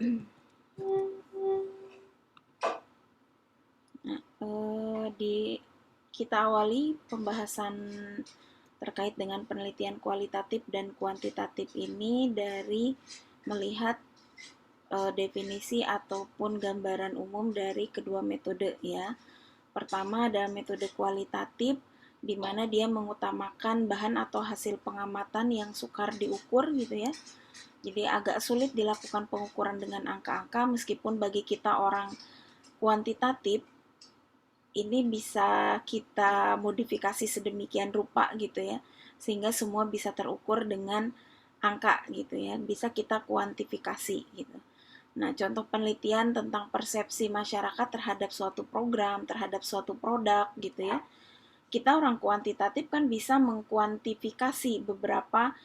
Nah, kita awali pembahasan terkait dengan penelitian kualitatif dan kuantitatif ini dari melihat definisi ataupun gambaran umum dari kedua metode ya. Pertama ada metode kualitatif di mana dia mengutamakan bahan atau hasil pengamatan yang sukar diukur gitu ya. Jadi agak sulit dilakukan pengukuran dengan angka-angka meskipun bagi kita orang kuantitatif ini bisa kita modifikasi sedemikian rupa gitu ya, sehingga semua bisa terukur dengan angka gitu ya, bisa kita kuantifikasi gitu. Nah, contoh penelitian tentang persepsi masyarakat terhadap suatu program, terhadap suatu produk gitu ya. Kita orang kuantitatif kan bisa mengkuantifikasi beberapa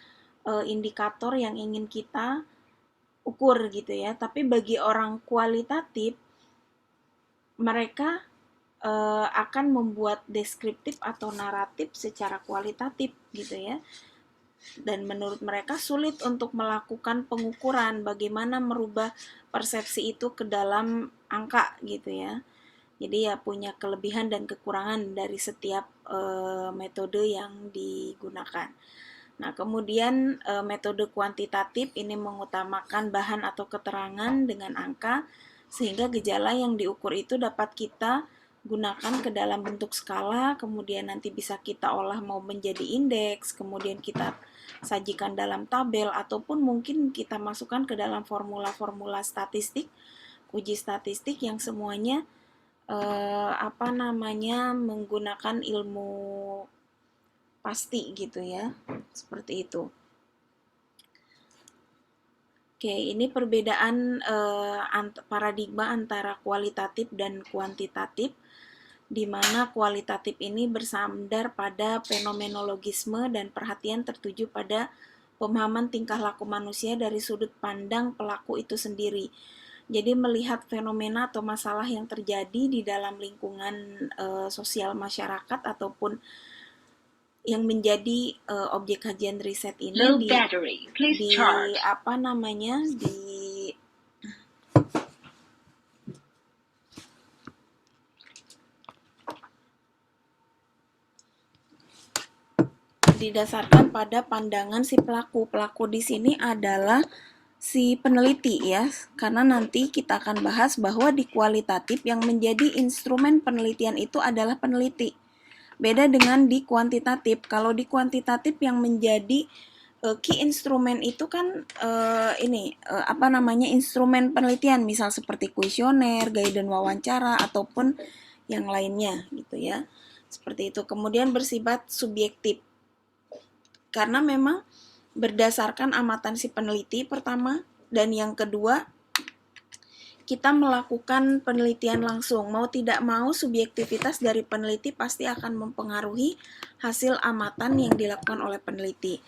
indikator yang ingin kita ukur gitu ya. Tapi bagi orang kualitatif, mereka akan membuat deskriptif atau naratif secara kualitatif gitu ya. Dan menurut mereka sulit untuk melakukan pengukuran bagaimana merubah persepsi itu ke dalam angka gitu ya. Jadi ya punya kelebihan dan kekurangan dari setiap metode yang digunakan. Nah, kemudian metode kuantitatif ini mengutamakan bahan atau keterangan dengan angka sehingga gejala yang diukur itu dapat kita gunakan ke dalam bentuk skala, kemudian nanti bisa kita olah mau menjadi indeks, kemudian kita sajikan dalam tabel ataupun mungkin kita masukkan ke dalam formula-formula statistik, uji statistik yang semuanya menggunakan ilmu pasti gitu ya, seperti itu. Oke, ini perbedaan paradigma antara kualitatif dan kuantitatif, di mana kualitatif ini bersandar pada fenomenologisme dan perhatian tertuju pada pemahaman tingkah laku manusia dari sudut pandang pelaku itu sendiri. Jadi melihat fenomena atau masalah yang terjadi di dalam lingkungan sosial masyarakat ataupun yang menjadi objek kajian riset ini didasarkan pada pandangan si pelaku. Pelaku di sini adalah si peneliti ya, karena nanti kita akan bahas bahwa di kualitatif yang menjadi instrumen penelitian itu adalah peneliti. Beda dengan di kuantitatif. Kalau di kuantitatif yang menjadi key instrumen itu kan instrumen penelitian, misal seperti kuesioner, guidance wawancara ataupun yang lainnya gitu ya. Seperti itu. Kemudian bersifat subjektif. Karena memang berdasarkan amatan si peneliti pertama, dan yang kedua kita melakukan penelitian langsung. Mau tidak mau subjektivitas dari peneliti pasti akan mempengaruhi hasil amatan yang dilakukan oleh peneliti.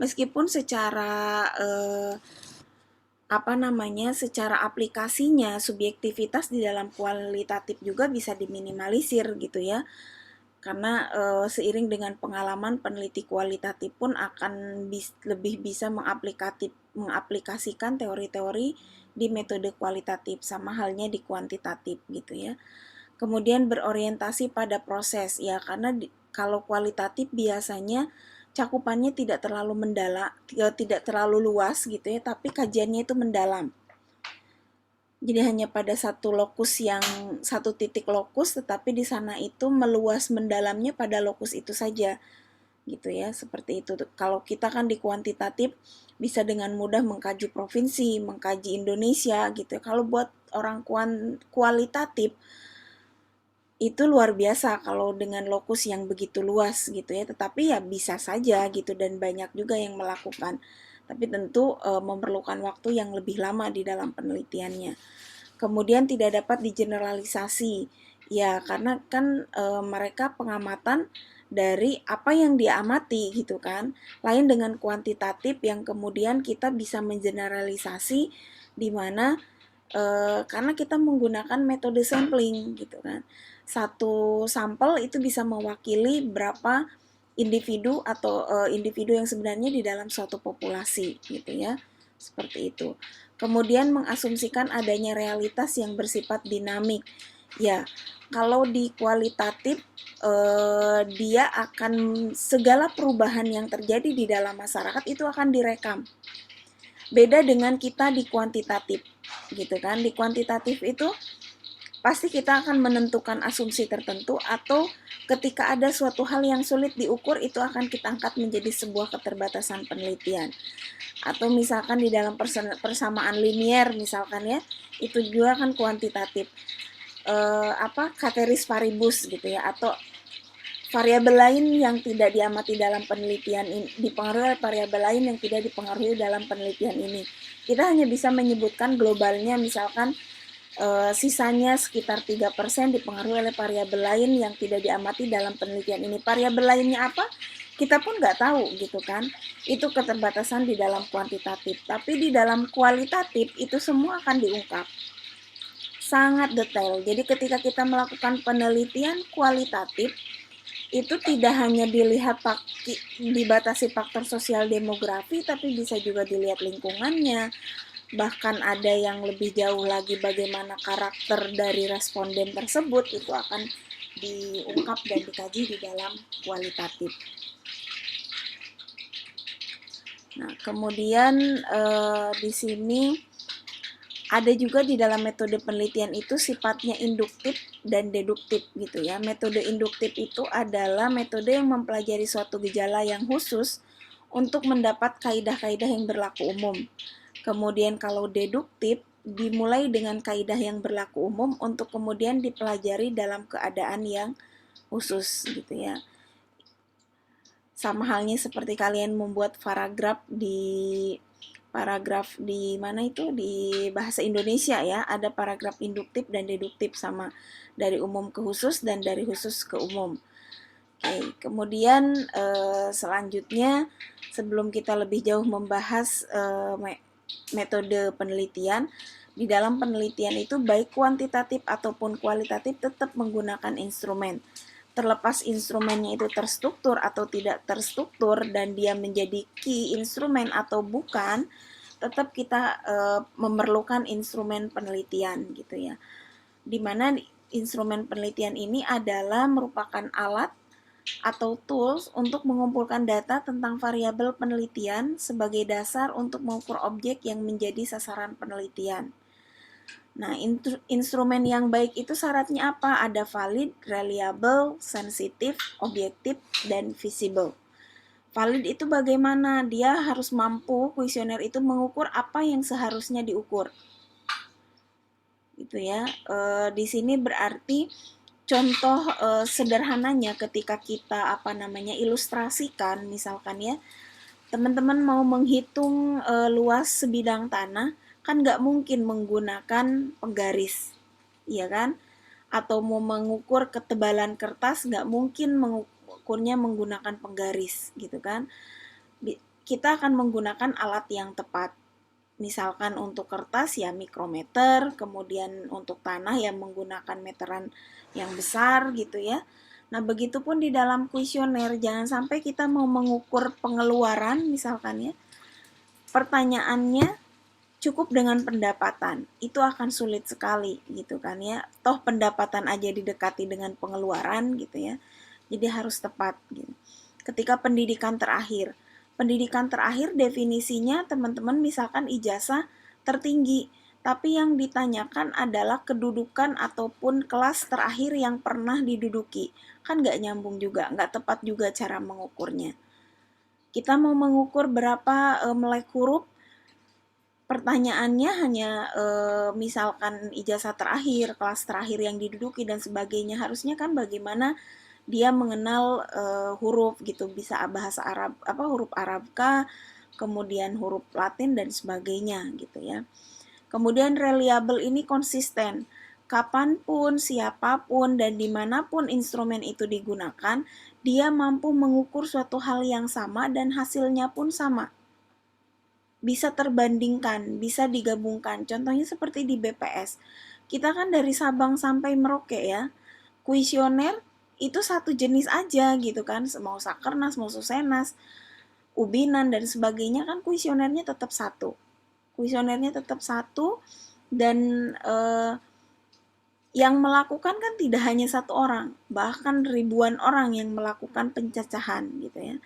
Meskipun secara secara aplikasinya subjektivitas di dalam kualitatif juga bisa diminimalisir gitu ya. Karena seiring dengan pengalaman peneliti kualitatif pun akan lebih bisa mengaplikasikan teori-teori di metode kualitatif, sama halnya di kuantitatif gitu ya. Kemudian berorientasi pada proses ya, karena kalau kualitatif biasanya cakupannya tidak terlalu mendalam, tidak terlalu luas gitu ya, tapi kajiannya itu mendalam. Jadi hanya pada satu titik lokus, tetapi di sana itu meluas mendalamnya pada lokus itu saja, gitu ya, seperti itu. Kalau kita kan di kuantitatif bisa dengan mudah mengkaji provinsi, mengkaji Indonesia, gitu. Kalau buat orang kualitatif itu luar biasa kalau dengan lokus yang begitu luas, gitu ya. Tetapi ya bisa saja gitu, dan banyak juga yang melakukan. Tapi tentu memerlukan waktu yang lebih lama di dalam penelitiannya. Kemudian tidak dapat digeneralisasi, ya karena kan mereka pengamatan dari apa yang diamati gitu kan. Lain dengan kuantitatif yang kemudian kita bisa mengeneralisasi, di mana karena kita menggunakan metode sampling gitu kan. Satu sampel itu bisa mewakili berapa individu atau individu yang sebenarnya di dalam suatu populasi gitu ya. Seperti itu. Kemudian mengasumsikan adanya realitas yang bersifat dinamik. Ya, kalau di kualitatif dia akan segala perubahan yang terjadi di dalam masyarakat itu akan direkam. Beda dengan kita di kuantitatif, gitu kan? Di kuantitatif itu pasti kita akan menentukan asumsi tertentu, atau ketika ada suatu hal yang sulit diukur itu akan kita angkat menjadi sebuah keterbatasan penelitian. Atau misalkan di dalam persamaan linier misalkan ya, itu juga kan kuantitatif. Cateris paribus gitu ya, atau variabel lain yang tidak diamati dalam penelitian ini dipengaruhi oleh variabel lain yang tidak dipengaruhi dalam penelitian ini. Kita hanya bisa menyebutkan globalnya, misalkan sisanya sekitar 3% dipengaruhi oleh variabel lain yang tidak diamati dalam penelitian ini. Variabel lainnya apa? Kita pun nggak tahu gitu kan. Itu keterbatasan di dalam kuantitatif. Tapi di dalam kualitatif itu semua akan diungkap. Sangat detail. Jadi ketika kita melakukan penelitian kualitatif, itu tidak hanya dilihat dibatasi faktor sosial demografi, tapi bisa juga dilihat lingkungannya, bahkan ada yang lebih jauh lagi bagaimana karakter dari responden tersebut, itu akan diungkap dan dikaji di dalam kualitatif. Nah, kemudian di sini ada juga di dalam metode penelitian itu sifatnya induktif dan deduktif gitu ya. Metode induktif itu adalah metode yang mempelajari suatu gejala yang khusus untuk mendapat kaidah-kaidah yang berlaku umum. Kemudian kalau deduktif dimulai dengan kaidah yang berlaku umum untuk kemudian dipelajari dalam keadaan yang khusus gitu ya. Sama halnya seperti kalian membuat paragraf di mana itu di bahasa Indonesia ya, ada paragraf induktif dan deduktif, sama dari umum ke khusus dan dari khusus ke umum. Oke, kemudian selanjutnya sebelum kita lebih jauh membahas metode penelitian, di dalam penelitian itu baik kuantitatif ataupun kualitatif tetap menggunakan instrumen. Terlepas instrumennya itu terstruktur atau tidak terstruktur dan dia menjadi key instrumen atau bukan, tetap kita memerlukan instrumen penelitian gitu ya. Dimana instrumen penelitian ini adalah merupakan alat atau tools untuk mengumpulkan data tentang variabel penelitian sebagai dasar untuk mengukur objek yang menjadi sasaran penelitian. Nah, instrumen yang baik itu syaratnya apa? Ada valid, reliable, sensitif, objektif, dan visible. Valid itu bagaimana? Dia harus mampu, kuesioner itu mengukur apa yang seharusnya diukur. Gitu ya. Di sini berarti contoh sederhananya ketika kita ilustrasikan, misalkan ya, teman-teman mau menghitung luas sebidang tanah, kan nggak mungkin menggunakan penggaris, iya kan? Atau mau mengukur ketebalan kertas, nggak mungkin mengukurnya menggunakan penggaris, gitu kan? Kita akan menggunakan alat yang tepat. Misalkan untuk kertas ya mikrometer, kemudian untuk tanah ya menggunakan meteran yang besar gitu ya. Nah, begitupun di dalam kuesioner, jangan sampai kita mau mengukur pengeluaran misalkan ya. Pertanyaannya cukup dengan pendapatan, itu akan sulit sekali gitu kan ya. Toh pendapatan aja didekati dengan pengeluaran gitu ya. Jadi harus tepat gitu. Ketika pendidikan terakhir definisinya teman-teman misalkan ijazah tertinggi, tapi yang ditanyakan adalah kedudukan ataupun kelas terakhir yang pernah diduduki. Kan nggak nyambung juga, nggak tepat juga cara mengukurnya. Kita mau mengukur berapa melek huruf, pertanyaannya hanya misalkan ijazah terakhir, kelas terakhir yang diduduki dan sebagainya. Harusnya kan bagaimana dia mengenal huruf gitu, bisa bahasa Arab, huruf Arab kah, kemudian huruf Latin dan sebagainya gitu ya. Kemudian reliable ini konsisten. Kapanpun, siapapun, dan dimanapun instrumen itu digunakan, dia mampu mengukur suatu hal yang sama dan hasilnya pun sama. Bisa terbandingkan, bisa digabungkan. Contohnya seperti di BPS. Kita kan dari Sabang sampai Merauke ya. Kuesioner itu satu jenis aja gitu kan. Mau Sakernas, mau Susenas, Ubinan dan sebagainya kan kuesionernya tetap satu. kuesionernya tetap satu, dan yang melakukan kan tidak hanya satu orang, bahkan ribuan orang yang melakukan pencacahan gitu ya.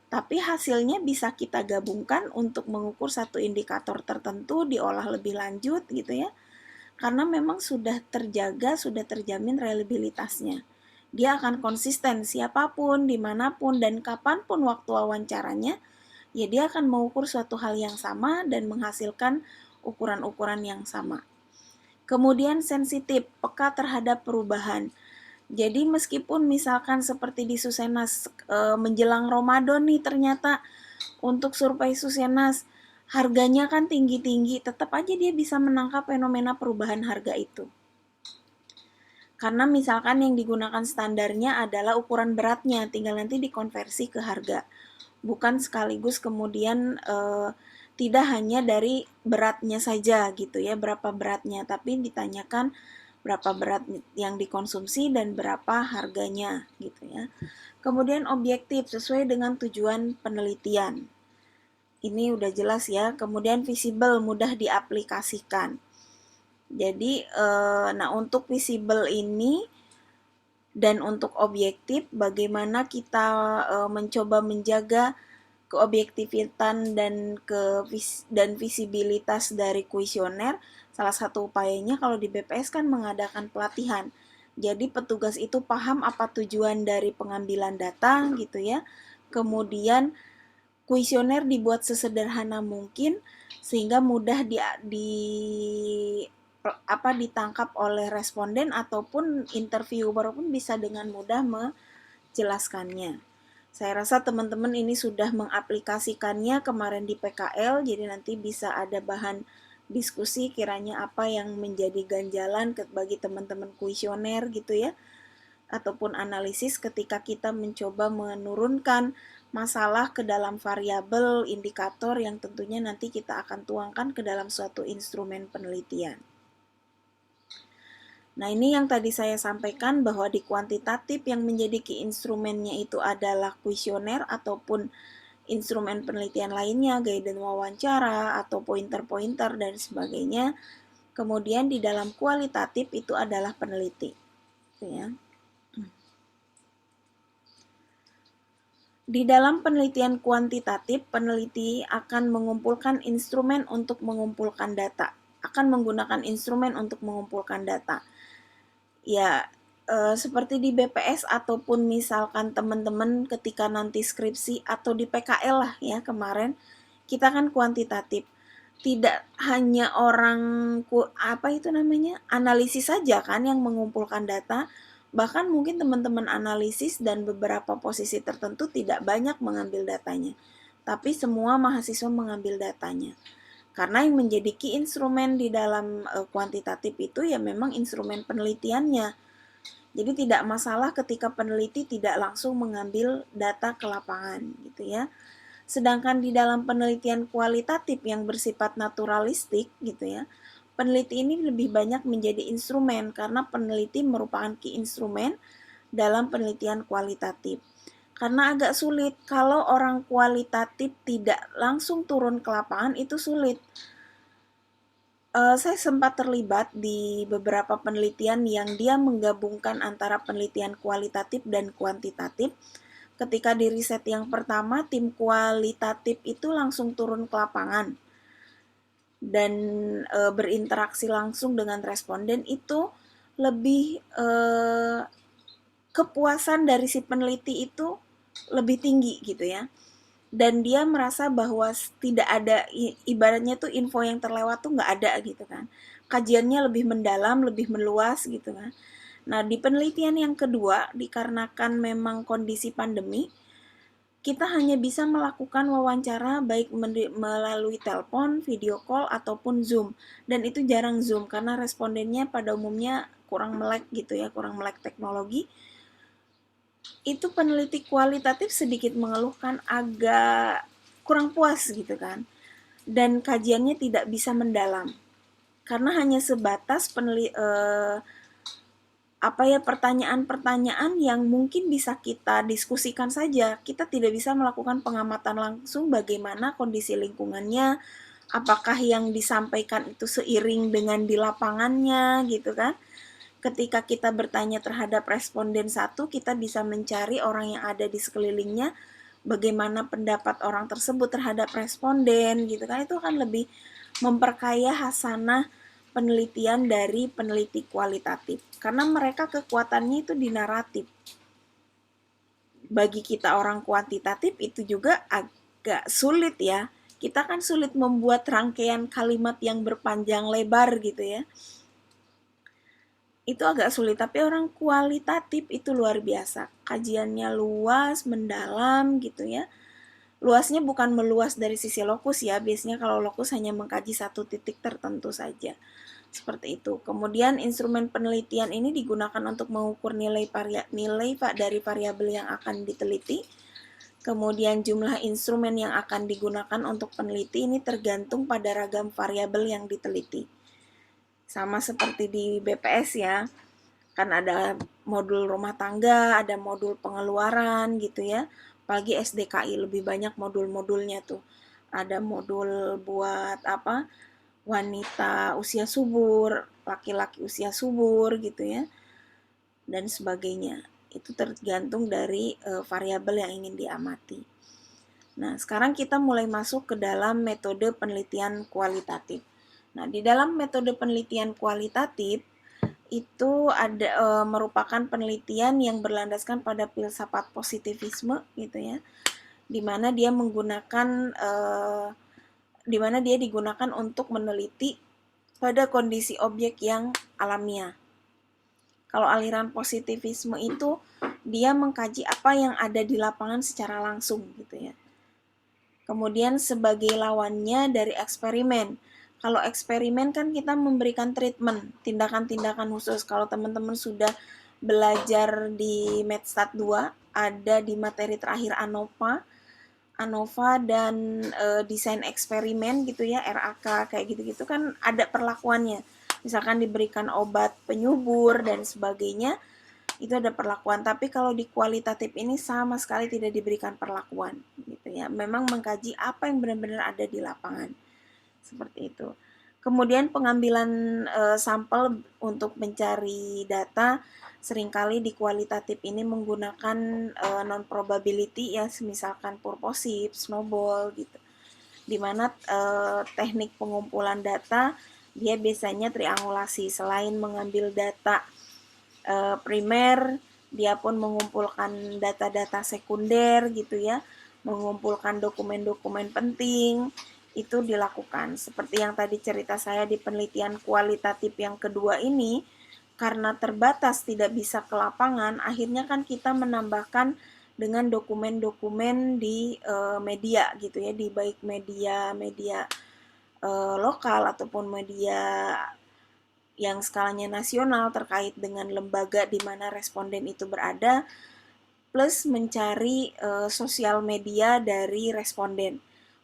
Tapi hasilnya bisa kita gabungkan untuk mengukur satu indikator tertentu, diolah lebih lanjut gitu ya. Karena memang sudah terjaga, sudah terjamin reliabilitasnya. Dia akan konsisten siapapun, dimanapun, dan kapanpun waktu wawancaranya, ya dia akan mengukur suatu hal yang sama dan menghasilkan ukuran-ukuran yang sama. Kemudian sensitif, peka terhadap perubahan. Jadi meskipun misalkan seperti di Susenas menjelang Ramadan nih, ternyata untuk survei Susenas harganya kan tinggi-tinggi, tetap aja dia bisa menangkap fenomena perubahan harga itu. Karena misalkan yang digunakan standarnya adalah ukuran beratnya, tinggal nanti dikonversi ke harga. Bukan sekaligus kemudian tidak hanya dari beratnya saja gitu ya, berapa beratnya, tapi ditanyakan berapa berat yang dikonsumsi dan berapa harganya gitu ya. Kemudian objektif sesuai dengan tujuan penelitian. Ini udah jelas ya. Kemudian visible, mudah diaplikasikan. Jadi nah untuk visible ini dan untuk objektif, bagaimana kita mencoba menjaga keobjektifan dan visibilitas dari kuesioner. Salah satu upayanya kalau di BPS kan mengadakan pelatihan. Jadi petugas itu paham apa tujuan dari pengambilan data gitu ya. Kemudian kuesioner dibuat sesederhana mungkin sehingga mudah ditangkap oleh responden ataupun interviewer pun bisa dengan mudah menjelaskannya. Saya rasa teman-teman ini sudah mengaplikasikannya kemarin di PKL, jadi nanti bisa ada bahan diskusi kiranya apa yang menjadi ganjalan bagi teman-teman kuesioner gitu ya, ataupun analisis ketika kita mencoba menurunkan masalah ke dalam variabel indikator yang tentunya nanti kita akan tuangkan ke dalam suatu instrumen penelitian. Nah, ini yang tadi saya sampaikan bahwa di kuantitatif yang menjadi key instrumennya itu adalah kuesioner ataupun instrumen penelitian lainnya, guidance wawancara atau pointer-pointer dan sebagainya. Kemudian di dalam kualitatif itu adalah peneliti. Ya. Di dalam penelitian kuantitatif, peneliti akan mengumpulkan instrumen untuk mengumpulkan data, akan menggunakan instrumen untuk mengumpulkan data. Ya, seperti di BPS ataupun misalkan teman-teman ketika nanti skripsi atau di PKL lah ya kemarin, kita kan kuantitatif. Tidak hanya orang analisis saja kan yang mengumpulkan data, bahkan mungkin teman-teman analisis dan beberapa posisi tertentu tidak banyak mengambil datanya. Tapi semua mahasiswa mengambil datanya. Karena yang menjadi key instrumen di dalam kuantitatif itu ya memang instrumen penelitiannya. Jadi tidak masalah ketika peneliti tidak langsung mengambil data ke lapangan gitu ya. Sedangkan di dalam penelitian kualitatif yang bersifat naturalistik gitu ya, peneliti ini lebih banyak menjadi instrumen karena peneliti merupakan key instrumen dalam penelitian kualitatif. Karena agak sulit, kalau orang kualitatif tidak langsung turun ke lapangan itu sulit. Saya sempat terlibat di beberapa penelitian yang dia menggabungkan antara penelitian kualitatif dan kuantitatif. Ketika di riset yang pertama, tim kualitatif itu langsung turun ke lapangan dan berinteraksi langsung dengan responden, itu lebih kepuasan dari si peneliti itu lebih tinggi gitu ya, dan dia merasa bahwa tidak ada, ibaratnya tuh info yang terlewat tuh nggak ada gitu kan, kajiannya lebih mendalam, lebih meluas gitu kan. Nah di penelitian yang kedua, dikarenakan memang kondisi pandemi, kita hanya bisa melakukan wawancara baik melalui telepon, video call, ataupun Zoom, dan itu jarang Zoom karena respondennya pada umumnya kurang melek gitu ya, kurang melek teknologi. Itu peneliti kualitatif sedikit mengeluhkan agak kurang puas gitu kan, dan kajiannya tidak bisa mendalam karena hanya sebatas pertanyaan-pertanyaan yang mungkin bisa kita diskusikan saja. Kita tidak bisa melakukan pengamatan langsung bagaimana kondisi lingkungannya, apakah yang disampaikan itu seiring dengan di lapangannya gitu kan. Ketika kita bertanya terhadap responden satu, kita bisa mencari orang yang ada di sekelilingnya, bagaimana pendapat orang tersebut terhadap responden gitu kan. Itu akan lebih memperkaya hasanah penelitian dari peneliti kualitatif, karena mereka kekuatannya itu di naratif. Bagi kita orang kuantitatif itu juga agak sulit ya. Kita kan sulit membuat rangkaian kalimat yang berpanjang lebar gitu ya. Itu agak sulit, tapi orang kualitatif itu luar biasa. Kajiannya luas, mendalam gitu ya. Luasnya bukan meluas dari sisi lokus ya, biasanya kalau lokus hanya mengkaji satu titik tertentu saja. Seperti itu. Kemudian instrumen penelitian ini digunakan untuk mengukur nilai dari variabel yang akan diteliti. Kemudian jumlah instrumen yang akan digunakan untuk peneliti ini tergantung pada ragam variabel yang diteliti. Sama seperti di BPS ya, kan ada modul rumah tangga, ada modul pengeluaran gitu ya. Apalagi SDKI lebih banyak modul-modulnya tuh. Ada modul buat wanita usia subur, laki-laki usia subur gitu ya, dan sebagainya. Itu tergantung dari variabel yang ingin diamati. Nah, sekarang kita mulai masuk ke dalam metode penelitian kualitatif. Nah, di dalam metode penelitian kualitatif itu ada merupakan penelitian yang berlandaskan pada filsafat positivisme gitu ya, di mana dia menggunakan di mana dia digunakan untuk meneliti pada kondisi objek yang alamiah. Kalau aliran positivisme itu dia mengkaji apa yang ada di lapangan secara langsung gitu ya. Kemudian sebagai lawannya dari eksperimen. Kalau eksperimen kan kita memberikan treatment, tindakan-tindakan khusus. Kalau teman-teman sudah belajar di Medstat 2, ada di materi terakhir ANOVA dan desain eksperimen gitu ya, RAK kayak gitu-gitu kan ada perlakuannya. Misalkan diberikan obat penyubur dan sebagainya, itu ada perlakuan. Tapi kalau di kualitatif ini sama sekali tidak diberikan perlakuan gitu ya. Memang mengkaji apa yang benar-benar ada di lapangan. Seperti itu. Kemudian pengambilan sampel untuk mencari data seringkali di kualitatif ini menggunakan non probability ya, misalkan purposive, snowball gitu. Dimana teknik pengumpulan data dia biasanya triangulasi. Selain mengambil data primer, dia pun mengumpulkan data-data sekunder gitu ya, mengumpulkan dokumen-dokumen penting, itu dilakukan. Seperti yang tadi cerita saya di penelitian kualitatif yang kedua ini, karena terbatas tidak bisa ke lapangan, akhirnya kan kita menambahkan dengan dokumen-dokumen di media gitu ya, di baik media lokal ataupun media yang skalanya nasional terkait dengan lembaga di mana responden itu berada, plus mencari sosial media dari responden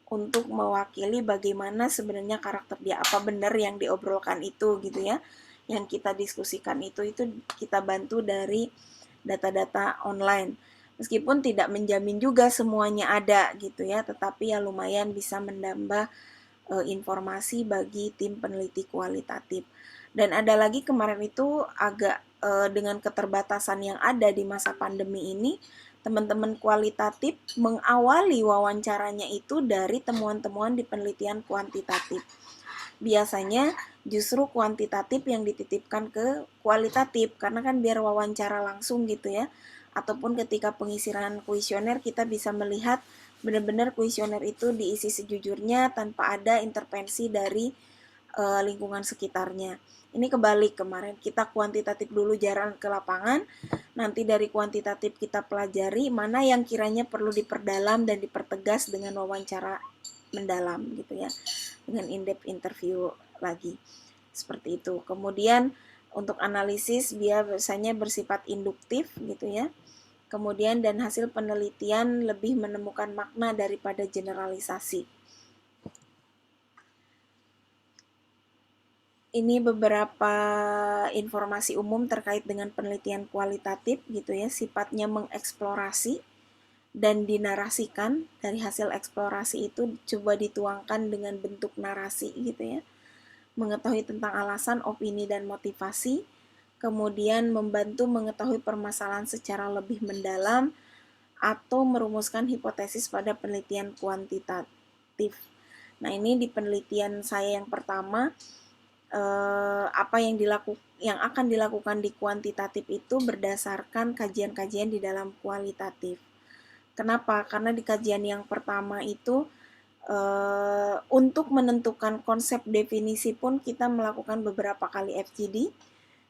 untuk mewakili bagaimana sebenarnya karakter dia, apa benar yang diobrolkan itu gitu ya, yang kita diskusikan itu kita bantu dari data-data online. Meskipun tidak menjamin juga semuanya ada gitu ya, tetapi ya lumayan bisa menambah informasi bagi tim peneliti kualitatif. Dan ada lagi kemarin itu agak dengan keterbatasan yang ada di masa pandemi ini, teman-teman kualitatif mengawali wawancaranya itu dari temuan-temuan di penelitian kuantitatif. Biasanya justru kuantitatif yang dititipkan ke kualitatif, karena kan biar wawancara langsung gitu ya. Ataupun ketika pengisiran kuesioner kita bisa melihat benar-benar kuesioner itu diisi sejujurnya tanpa ada intervensi dari lingkungan sekitarnya. Ini kebalik kemarin, kita kuantitatif dulu jalan ke lapangan, nanti dari kuantitatif kita pelajari mana yang kiranya perlu diperdalam dan dipertegas dengan wawancara mendalam gitu ya, dengan in-depth interview lagi. Seperti itu. Kemudian untuk analisis biasanya bersifat induktif gitu ya. Kemudian dan hasil penelitian lebih menemukan makna daripada generalisasi. Ini beberapa informasi umum terkait dengan penelitian kualitatif gitu ya, sifatnya mengeksplorasi dan dinarasikan. Dari hasil eksplorasi itu coba dituangkan dengan bentuk narasi gitu ya. Mengetahui tentang alasan, opini, dan motivasi, kemudian membantu mengetahui permasalahan secara lebih mendalam, atau merumuskan hipotesis pada penelitian kuantitatif. Nah, ini di penelitian saya yang pertama, apa yang akan dilakukan di kuantitatif itu berdasarkan kajian-kajian di dalam kualitatif. Kenapa? Karena di kajian yang pertama itu untuk menentukan konsep definisi pun kita melakukan beberapa kali FGD.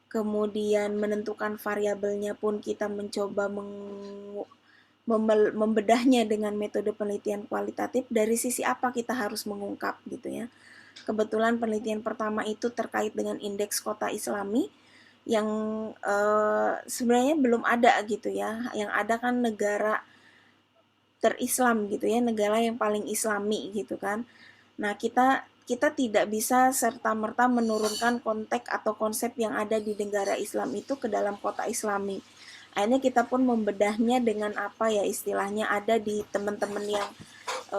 Kemudian menentukan variabelnya pun kita mencoba membedahnya dengan metode penelitian kualitatif. Dari sisi apa kita harus mengungkap gitu ya. Kebetulan penelitian pertama itu terkait dengan indeks kota Islami yang sebenarnya belum ada gitu ya. Yang ada kan negara terislam gitu ya, negara yang paling islami gitu kan. Nah, kita tidak bisa serta-merta menurunkan konteks atau konsep yang ada di negara Islam itu ke dalam kota Islami. Akhirnya kita pun membedahnya dengan apa ya istilahnya ada di teman-teman yang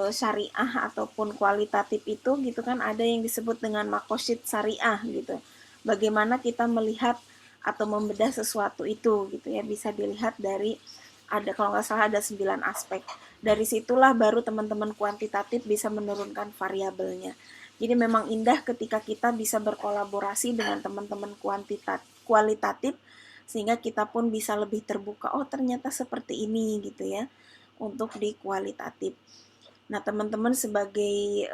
syariah ataupun kualitatif itu gitu kan, ada yang disebut dengan makosid syariah gitu. Bagaimana kita melihat atau membedah sesuatu itu gitu ya, bisa dilihat dari ada kalau nggak salah ada 9 aspek. Dari situlah baru teman-teman kuantitatif bisa menurunkan variabelnya. Jadi memang indah ketika kita bisa berkolaborasi dengan teman-teman kualitatif sehingga kita pun bisa lebih terbuka, oh ternyata seperti ini gitu ya untuk di kualitatif. Nah, teman-teman sebagai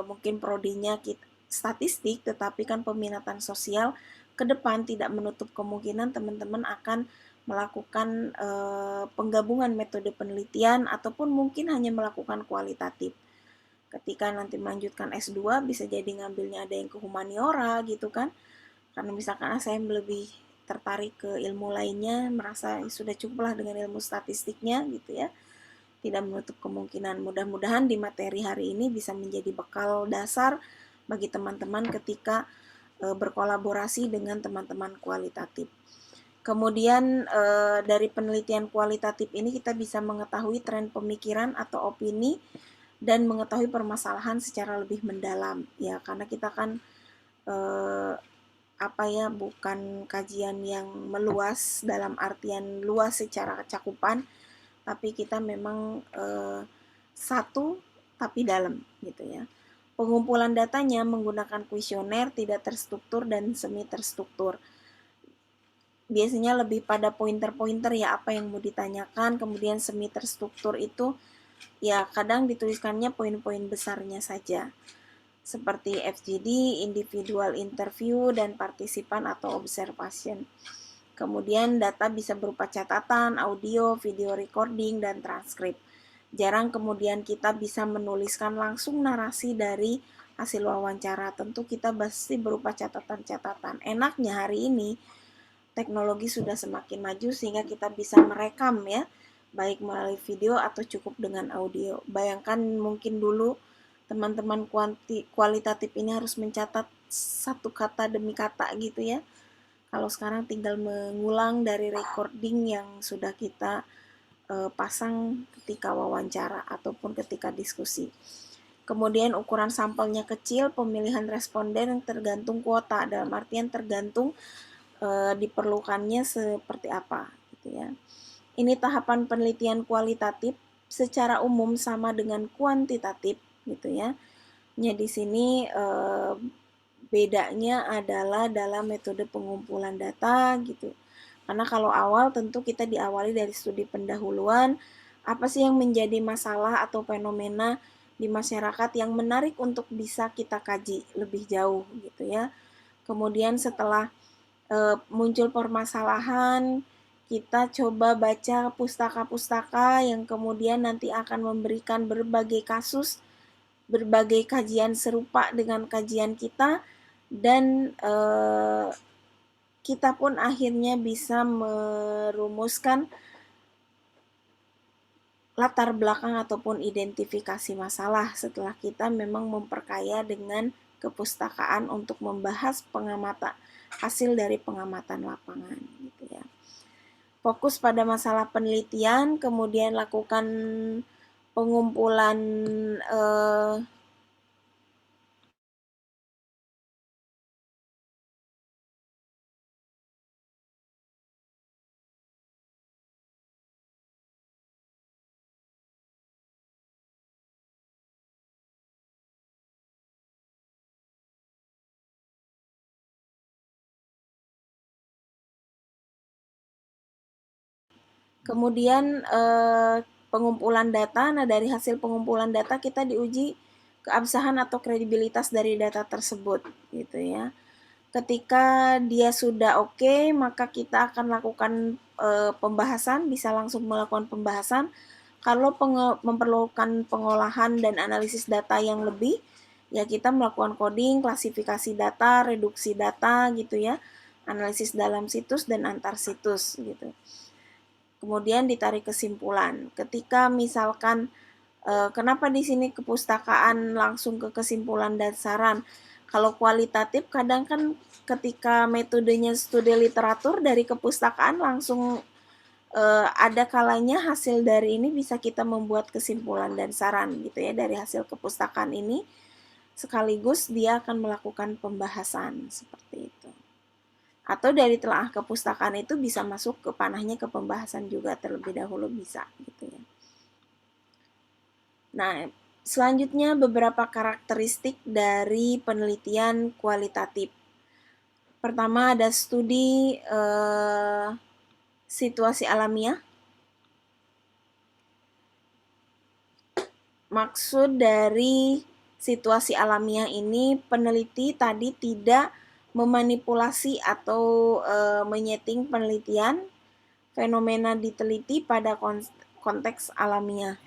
mungkin prodinya statistik, tetapi kan peminatan sosial, ke depan tidak menutup kemungkinan teman-teman akan melakukan penggabungan metode penelitian ataupun mungkin hanya melakukan kualitatif. Ketika nanti melanjutkan S2 bisa jadi ngambilnya ada yang ke humaniora gitu kan. Karena misalkan saya lebih tertarik ke ilmu lainnya, merasa sudah cukuplah dengan ilmu statistiknya gitu ya. Tidak menutup kemungkinan. Mudah-mudahan di materi hari ini bisa menjadi bekal dasar bagi teman-teman ketika berkolaborasi dengan teman-teman kualitatif. Kemudian dari penelitian kualitatif ini kita bisa mengetahui tren pemikiran atau opini dan mengetahui permasalahan secara lebih mendalam ya, karena kita kan bukan kajian yang meluas dalam artian luas secara cakupan, tapi kita memang satu tapi dalam gitu ya. Pengumpulan datanya menggunakan kuesioner tidak terstruktur dan semi terstruktur. Biasanya lebih pada pointer-pointer ya apa yang mau ditanyakan, kemudian semi terstruktur itu ya kadang dituliskannya poin-poin besarnya saja. Seperti FGD, individual interview, dan partisipan atau observation. Kemudian data bisa berupa catatan, audio, video recording, dan transkrip. Jarang kemudian kita bisa menuliskan langsung narasi dari hasil wawancara. Tentu kita pasti berupa catatan-catatan. Enaknya hari ini teknologi sudah semakin maju sehingga kita bisa merekam ya, baik melalui video atau cukup dengan audio. Bayangkan mungkin dulu teman-teman kualitatif ini harus mencatat satu kata demi kata gitu ya. Kalau sekarang tinggal mengulang dari recording yang sudah kita pasang ketika wawancara ataupun ketika diskusi. Kemudian ukuran sampelnya kecil, pemilihan responden yang tergantung kuota, dalam artian tergantung diperlukannya seperti apa gitu ya. Ini tahapan penelitian kualitatif secara umum sama dengan kuantitatif gitu ya. Di sini bedanya adalah dalam metode pengumpulan data gitu. Karena kalau awal tentu kita diawali dari studi pendahuluan, apa sih yang menjadi masalah atau fenomena di masyarakat yang menarik untuk bisa kita kaji lebih jauh gitu ya. Kemudian setelah muncul permasalahan, kita coba baca pustaka-pustaka yang kemudian nanti akan memberikan berbagai kasus, berbagai kajian serupa dengan kajian kita, dan kita pun akhirnya bisa merumuskan latar belakang ataupun identifikasi masalah setelah kita memang memperkaya dengan kepustakaan untuk membahas pengamatan hasil dari pengamatan lapangan gitu ya. Fokus pada masalah penelitian, kemudian lakukan pengumpulan kemudian pengumpulan data. Nah, dari hasil pengumpulan data kita diuji keabsahan atau kredibilitas dari data tersebut, gitu ya. Ketika dia sudah oke, maka kita akan lakukan pembahasan, bisa langsung melakukan pembahasan. Kalau memerlukan pengolahan dan analisis data yang lebih, ya kita melakukan coding, klasifikasi data, reduksi data gitu ya, analisis dalam situs dan antar situs gitu. Kemudian ditarik kesimpulan. Ketika misalkan kenapa di sini kepustakaan langsung ke kesimpulan dan saran? Kalau kualitatif kadang kan ketika metodenya studi literatur dari kepustakaan langsung ada kalanya hasil dari ini bisa kita membuat kesimpulan dan saran gitu ya dari hasil kepustakaan ini, sekaligus dia akan melakukan pembahasan seperti itu. Atau dari telaah kepustakaan itu bisa masuk ke panahnya ke pembahasan juga terlebih dahulu bisa gitu ya. Nah, selanjutnya beberapa karakteristik dari penelitian kualitatif. Pertama ada studi situasi alamiah. Maksud dari situasi alamiah ini peneliti tadi tidak memanipulasi atau menyeting penelitian, fenomena diteliti pada konteks alamiah.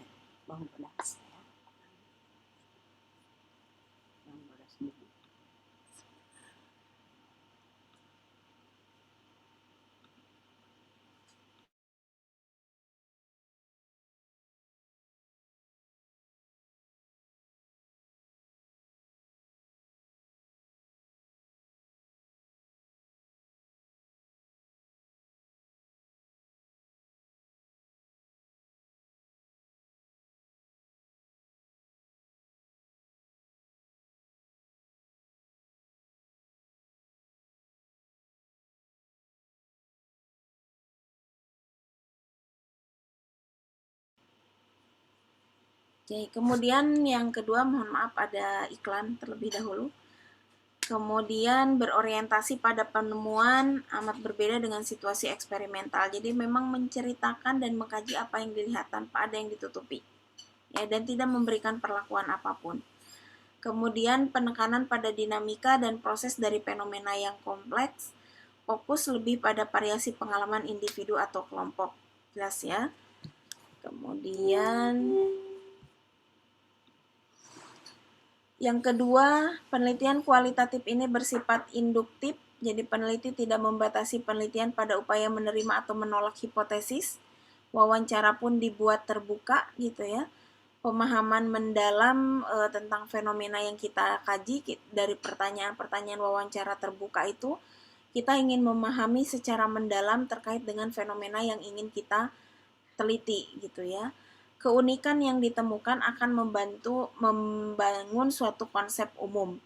Oke, kemudian yang kedua, mohon maaf ada iklan terlebih dahulu. Kemudian berorientasi pada penemuan amat berbeda dengan situasi eksperimental. Jadi memang menceritakan dan mengkaji apa yang dilihat tanpa ada yang ditutupi. Ya, dan tidak memberikan perlakuan apapun. Kemudian penekanan pada dinamika dan proses dari fenomena yang kompleks, fokus lebih pada variasi pengalaman individu atau kelompok. Jelas ya. Kemudian yang kedua, penelitian kualitatif ini bersifat induktif, jadi peneliti tidak membatasi penelitian pada upaya menerima atau menolak hipotesis. Wawancara pun dibuat terbuka gitu ya. Pemahaman mendalam tentang fenomena yang kita kaji dari pertanyaan-pertanyaan wawancara terbuka itu, kita ingin memahami secara mendalam terkait dengan fenomena yang ingin kita teliti gitu ya. Keunikan yang ditemukan akan membantu membangun suatu konsep umum.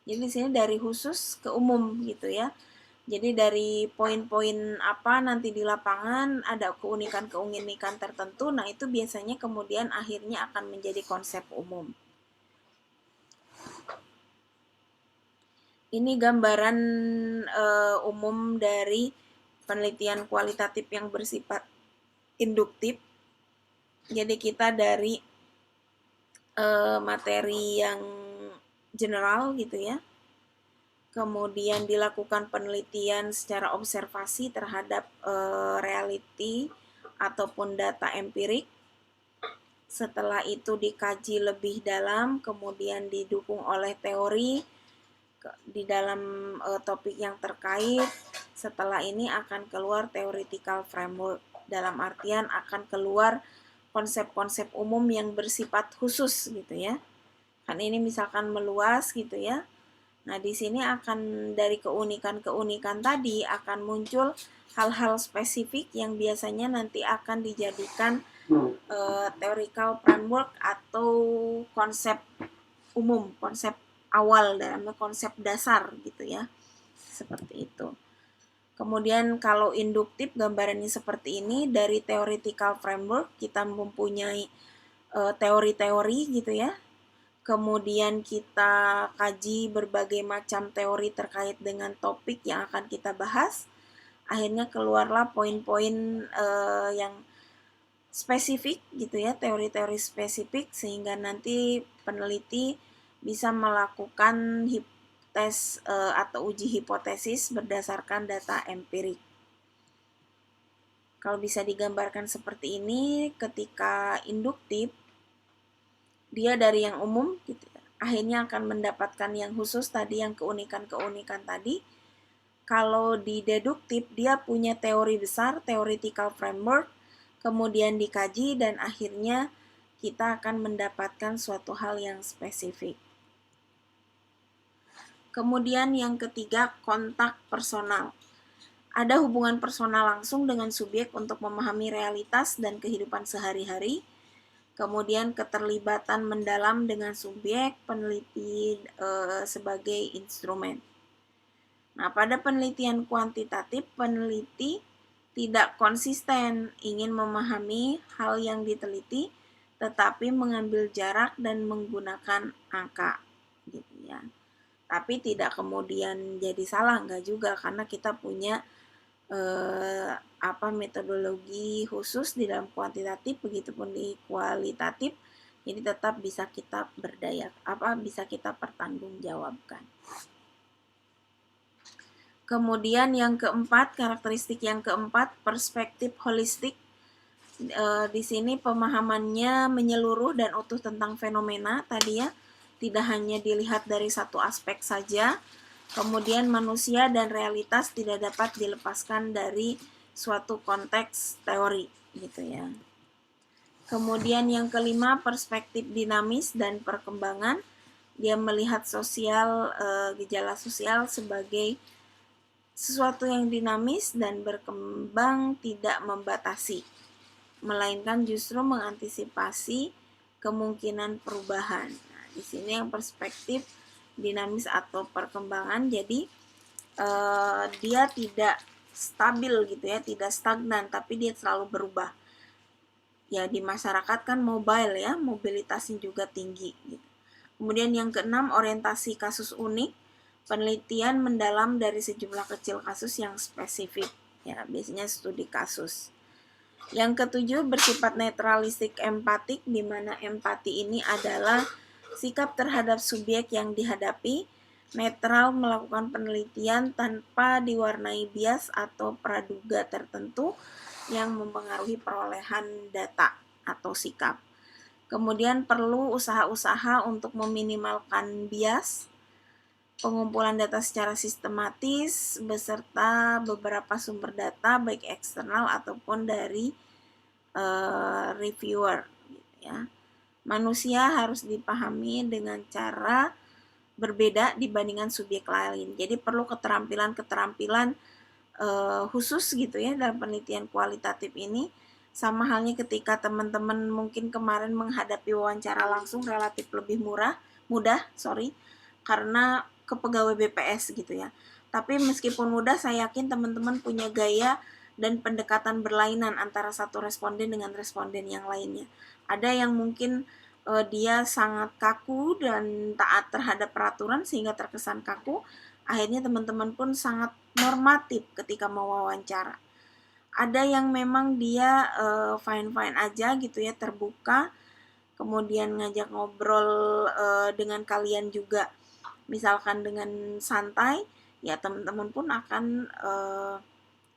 Jadi di sini dari khusus ke umum gitu ya. Jadi dari poin-poin apa nanti di lapangan ada keunikan-keunikan tertentu, nah itu biasanya kemudian akhirnya akan menjadi konsep umum. Ini gambaran umum dari penelitian kualitatif yang bersifat induktif. Jadi kita dari materi yang general gitu ya. Kemudian dilakukan penelitian secara observasi terhadap reality ataupun data empirik. Setelah itu dikaji lebih dalam, kemudian didukung oleh teori di dalam topik yang terkait. Setelah ini akan keluar theoretical framework, dalam artian akan keluar konsep-konsep umum yang bersifat khusus gitu ya. Kan ini misalkan meluas gitu ya. Nah, di sini akan dari keunikan-keunikan tadi akan muncul hal-hal spesifik yang biasanya nanti akan dijadikan theoretical framework atau konsep umum, konsep awal dalamnya, konsep dasar gitu ya. Seperti itu. Kemudian kalau induktif gambarannya seperti ini, dari theoretical framework kita mempunyai teori-teori gitu ya. Kemudian kita kaji berbagai macam teori terkait dengan topik yang akan kita bahas. Akhirnya keluarlah poin-poin yang spesifik gitu ya, teori-teori spesifik, sehingga nanti peneliti bisa melakukan tes atau uji hipotesis berdasarkan data empirik. Kalau bisa digambarkan seperti ini, ketika induktif dia dari yang umum gitu ya, akhirnya akan mendapatkan yang khusus tadi, yang keunikan-keunikan tadi. Kalau di deduktif dia punya teori besar, theoretical framework, kemudian dikaji dan akhirnya kita akan mendapatkan suatu hal yang spesifik. Kemudian yang ketiga, kontak personal. Ada hubungan personal langsung dengan subjek untuk memahami realitas dan kehidupan sehari-hari. Kemudian keterlibatan mendalam dengan subjek, peneliti sebagai instrumen. Nah, pada penelitian kuantitatif, peneliti tidak konsisten ingin memahami hal yang diteliti, tetapi mengambil jarak dan menggunakan angka, gitu ya. Tapi tidak kemudian jadi salah, enggak juga, karena kita punya metodologi khusus di dalam kuantitatif, begitupun di kualitatif, jadi tetap bisa kita bisa kita pertanggungjawabkan. Kemudian yang keempat, karakteristik yang keempat, perspektif holistik. Di sini pemahamannya menyeluruh dan utuh tentang fenomena tadi ya, tidak hanya dilihat dari satu aspek saja. Kemudian manusia dan realitas tidak dapat dilepaskan dari suatu konteks teori gitu ya. Kemudian yang kelima, perspektif dinamis dan perkembangan. Dia melihat gejala sosial sebagai sesuatu yang dinamis dan berkembang, tidak membatasi, melainkan justru mengantisipasi kemungkinan perubahan. Nah, di sini yang perspektif dinamis atau perkembangan, jadi dia tidak stabil gitu ya, tidak stagnan, tapi dia selalu berubah. Ya, di masyarakat kan mobile ya, mobilitasnya juga tinggi gitu. Kemudian yang keenam, orientasi kasus unik. Penelitian mendalam dari sejumlah kecil kasus yang spesifik, ya biasanya studi kasus. Yang ketujuh, bersifat netralistik empatik, di mana empati ini adalah sikap terhadap subjek yang dihadapi, netral melakukan penelitian tanpa diwarnai bias atau praduga tertentu yang mempengaruhi perolehan data atau sikap. Kemudian perlu usaha-usaha untuk meminimalkan bias, pengumpulan data secara sistematis beserta beberapa sumber data baik eksternal ataupun dari reviewer gitu ya. Manusia harus dipahami dengan cara berbeda dibandingkan subjek lain. Jadi perlu keterampilan-keterampilan khusus gitu ya dalam penelitian kualitatif ini. Sama halnya ketika teman-teman mungkin kemarin menghadapi wawancara langsung relatif lebih mudah, karena ke pegawai BPS gitu ya. Tapi meskipun mudah, saya yakin teman-teman punya gaya dan pendekatan berlainan antara satu responden dengan responden yang lainnya. Ada yang mungkin dia sangat kaku dan taat terhadap peraturan sehingga terkesan kaku. Akhirnya teman-teman pun sangat normatif ketika mau wawancara. Ada yang memang dia fine-fine aja gitu ya, terbuka, kemudian ngajak ngobrol dengan kalian juga misalkan dengan santai, ya teman-teman pun akan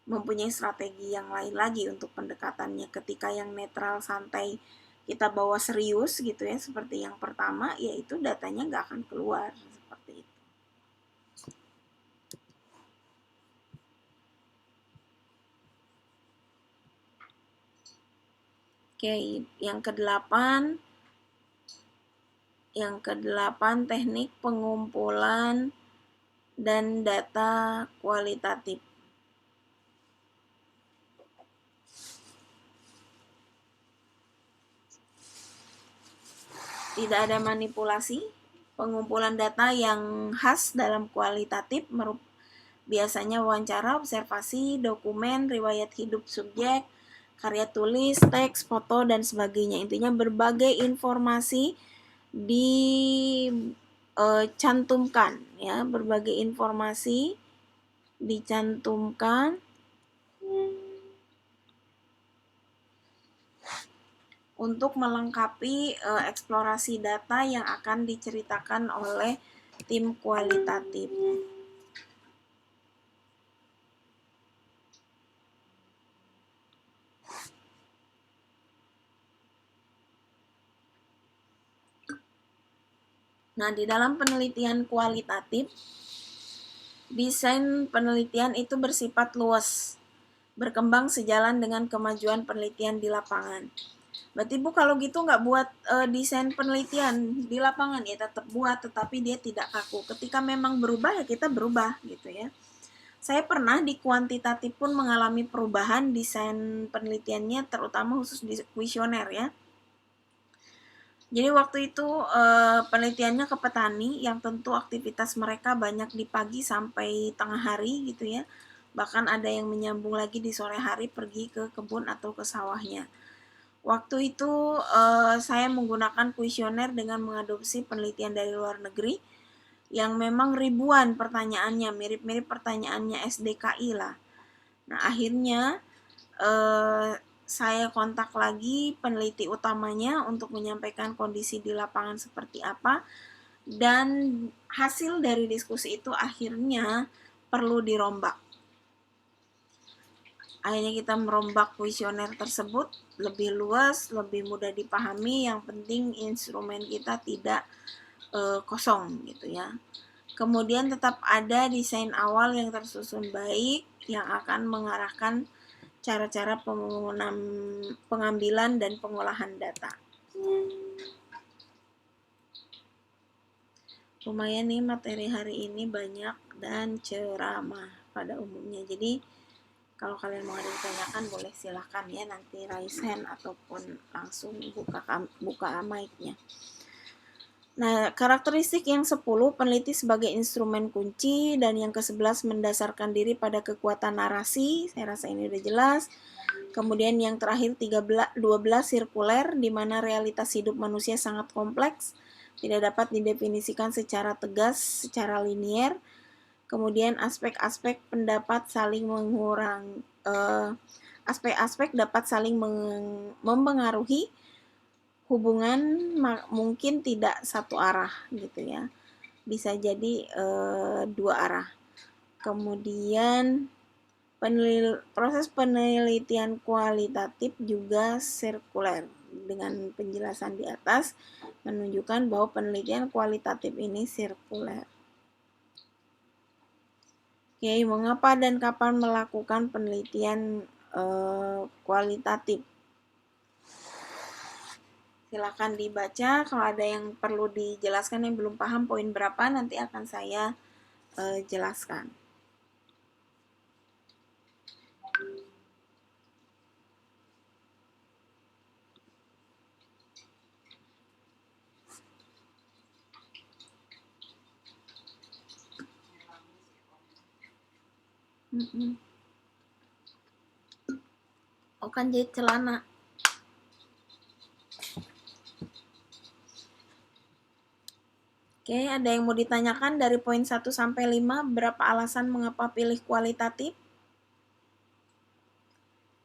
mempunyai strategi yang lain lagi untuk pendekatannya. Ketika yang netral santai kita bawa serius gitu ya, seperti yang pertama, yaitu datanya nggak akan keluar seperti itu. Oke, yang kedelapan teknik pengumpulan dan data kualitatif. Tidak ada manipulasi. Pengumpulan data yang khas dalam kualitatif biasanya wawancara, observasi, dokumen, riwayat hidup subjek, karya tulis, teks, foto, dan sebagainya. Intinya berbagai informasi dicantumkan, ya, berbagai informasi dicantumkan untuk melengkapi eksplorasi data yang akan diceritakan oleh tim kualitatif. Nah, di dalam penelitian kualitatif, desain penelitian itu bersifat luas, berkembang sejalan dengan kemajuan penelitian di lapangan. Berarti Bu kalau gitu nggak buat desain penelitian di lapangan, ya tetap buat, tetapi dia tidak kaku. Ketika memang berubah ya kita berubah gitu ya. Saya pernah di kuantitatif pun mengalami perubahan desain penelitiannya, terutama khusus di kuesioner ya. Jadi waktu itu penelitiannya ke petani yang tentu aktivitas mereka banyak di pagi sampai tengah hari gitu ya. Bahkan ada yang menyambung lagi di sore hari pergi ke kebun atau ke sawahnya. Waktu itu saya menggunakan kuesioner dengan mengadopsi penelitian dari luar negeri yang memang ribuan pertanyaannya, mirip-mirip pertanyaannya SDKI lah. Nah akhirnya saya kontak lagi peneliti utamanya untuk menyampaikan kondisi di lapangan seperti apa, dan hasil dari diskusi itu akhirnya perlu dirombak. Akhirnya kita merombak kuesioner tersebut lebih luas, lebih mudah dipahami, yang penting instrumen kita tidak kosong gitu ya. Kemudian tetap ada desain awal yang tersusun baik yang akan mengarahkan cara-cara pengambilan dan pengolahan data. Lumayan nih materi hari ini banyak dan ceramah pada umumnya. Jadi kalau kalian mau ada ditanyakan boleh silahkan ya, nanti raise hand ataupun langsung buka mic-nya. Nah, karakteristik yang 10 peneliti sebagai instrumen kunci, dan yang ke-11 mendasarkan diri pada kekuatan narasi. Saya rasa ini udah jelas. Kemudian yang terakhir 12 sirkuler, di mana realitas hidup manusia sangat kompleks, tidak dapat didefinisikan secara tegas, secara linier. Kemudian aspek-aspek pendapat saling aspek-aspek dapat saling mempengaruhi hubungan, mungkin tidak satu arah gitu ya, bisa jadi dua arah. Kemudian proses penelitian kualitatif juga sirkuler. Dengan penjelasan di atas menunjukkan bahwa penelitian kualitatif ini sirkuler. Oke, mengapa dan kapan melakukan penelitian kualitatif? Silakan dibaca, kalau ada yang perlu dijelaskan yang belum paham poin berapa nanti akan saya jelaskan. Oh kan jahit celana. Oke, ada yang mau ditanyakan dari poin 1 sampai 5, berapa alasan mengapa pilih kualitatif?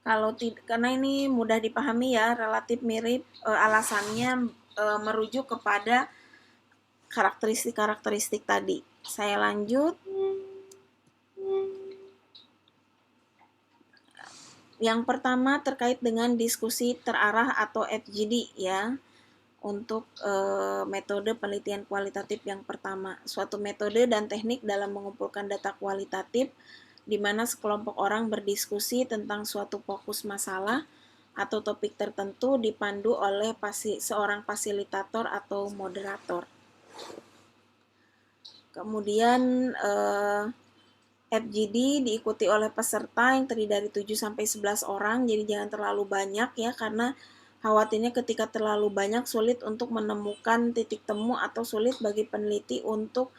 Kalau karena ini mudah dipahami ya, relatif mirip, alasannya merujuk kepada karakteristik-karakteristik tadi. Saya lanjut. Yang pertama terkait dengan diskusi terarah atau FGD ya. Untuk metode penelitian kualitatif yang pertama, suatu metode dan teknik dalam mengumpulkan data kualitatif di mana sekelompok orang berdiskusi tentang suatu fokus masalah atau topik tertentu dipandu oleh seorang fasilitator atau moderator. Kemudian FGD diikuti oleh peserta yang terdiri dari 7-11 orang, jadi jangan terlalu banyak ya, karena khawatirnya ketika terlalu banyak sulit untuk menemukan titik temu atau sulit bagi peneliti untuk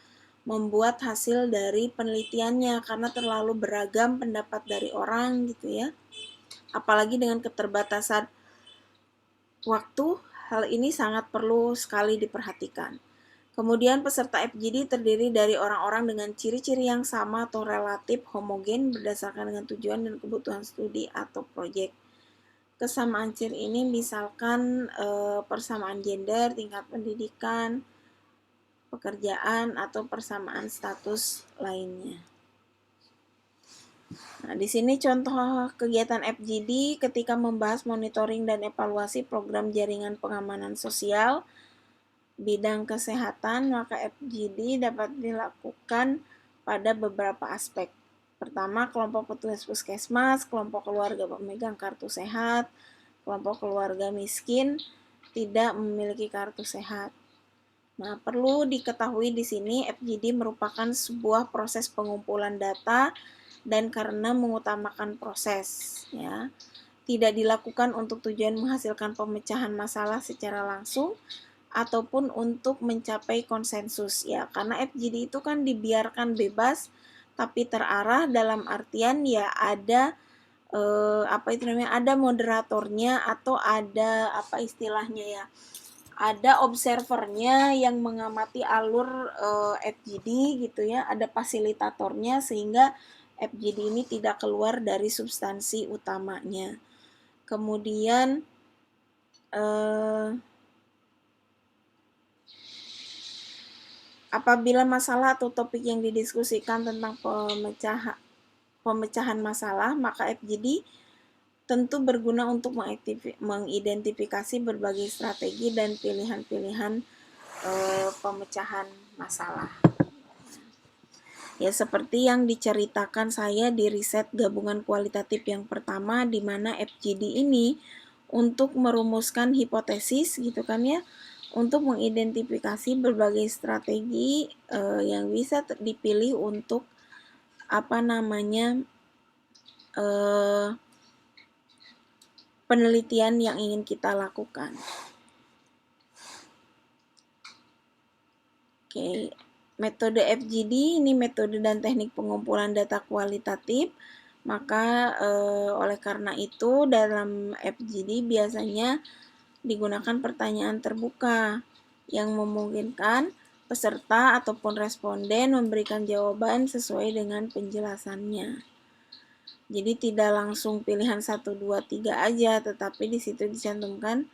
membuat hasil dari penelitiannya karena terlalu beragam pendapat dari orang gitu ya. Apalagi dengan keterbatasan waktu, hal ini sangat perlu sekali diperhatikan. Kemudian peserta FGD terdiri dari orang-orang dengan ciri-ciri yang sama atau relatif homogen berdasarkan dengan tujuan dan kebutuhan studi atau proyek. Kesamaan ciri ini misalkan persamaan gender, tingkat pendidikan, pekerjaan, atau persamaan status lainnya. Nah, di sini contoh kegiatan FGD ketika membahas monitoring dan evaluasi program jaringan pengamanan sosial bidang kesehatan, maka FGD dapat dilakukan pada beberapa aspek. Pertama, kelompok petugas puskesmas, kelompok keluarga pemegang kartu sehat, kelompok keluarga miskin tidak memiliki kartu sehat. Nah, perlu diketahui di sini FGD merupakan sebuah proses pengumpulan data dan karena mengutamakan proses, ya, tidak dilakukan untuk tujuan menghasilkan pemecahan masalah secara langsung ataupun untuk mencapai konsensus ya, karena FGD itu kan dibiarkan bebas tapi terarah dalam artian ya ada ada moderatornya atau ada istilahnya ya, ada observernya yang mengamati alur FGD gitu ya, ada fasilitatornya sehingga FGD ini tidak keluar dari substansi utamanya. Kemudian apabila masalah atau topik yang didiskusikan tentang pemecahan masalah, maka FGD tentu berguna untuk mengidentifikasi berbagai strategi dan pilihan-pilihan pemecahan masalah. Ya, seperti yang diceritakan saya di riset gabungan kualitatif yang pertama, di mana FGD ini untuk merumuskan hipotesis gitu kan ya, untuk mengidentifikasi berbagai strategi yang bisa dipilih untuk penelitian yang ingin kita lakukan. Oke, metode FGD ini metode dan teknik pengumpulan data kualitatif. Maka oleh karena itu dalam FGD biasanya digunakan pertanyaan terbuka yang memungkinkan peserta ataupun responden memberikan jawaban sesuai dengan penjelasannya. Jadi tidak langsung pilihan 1, 2, 3 aja, tetapi di situ dicantumkan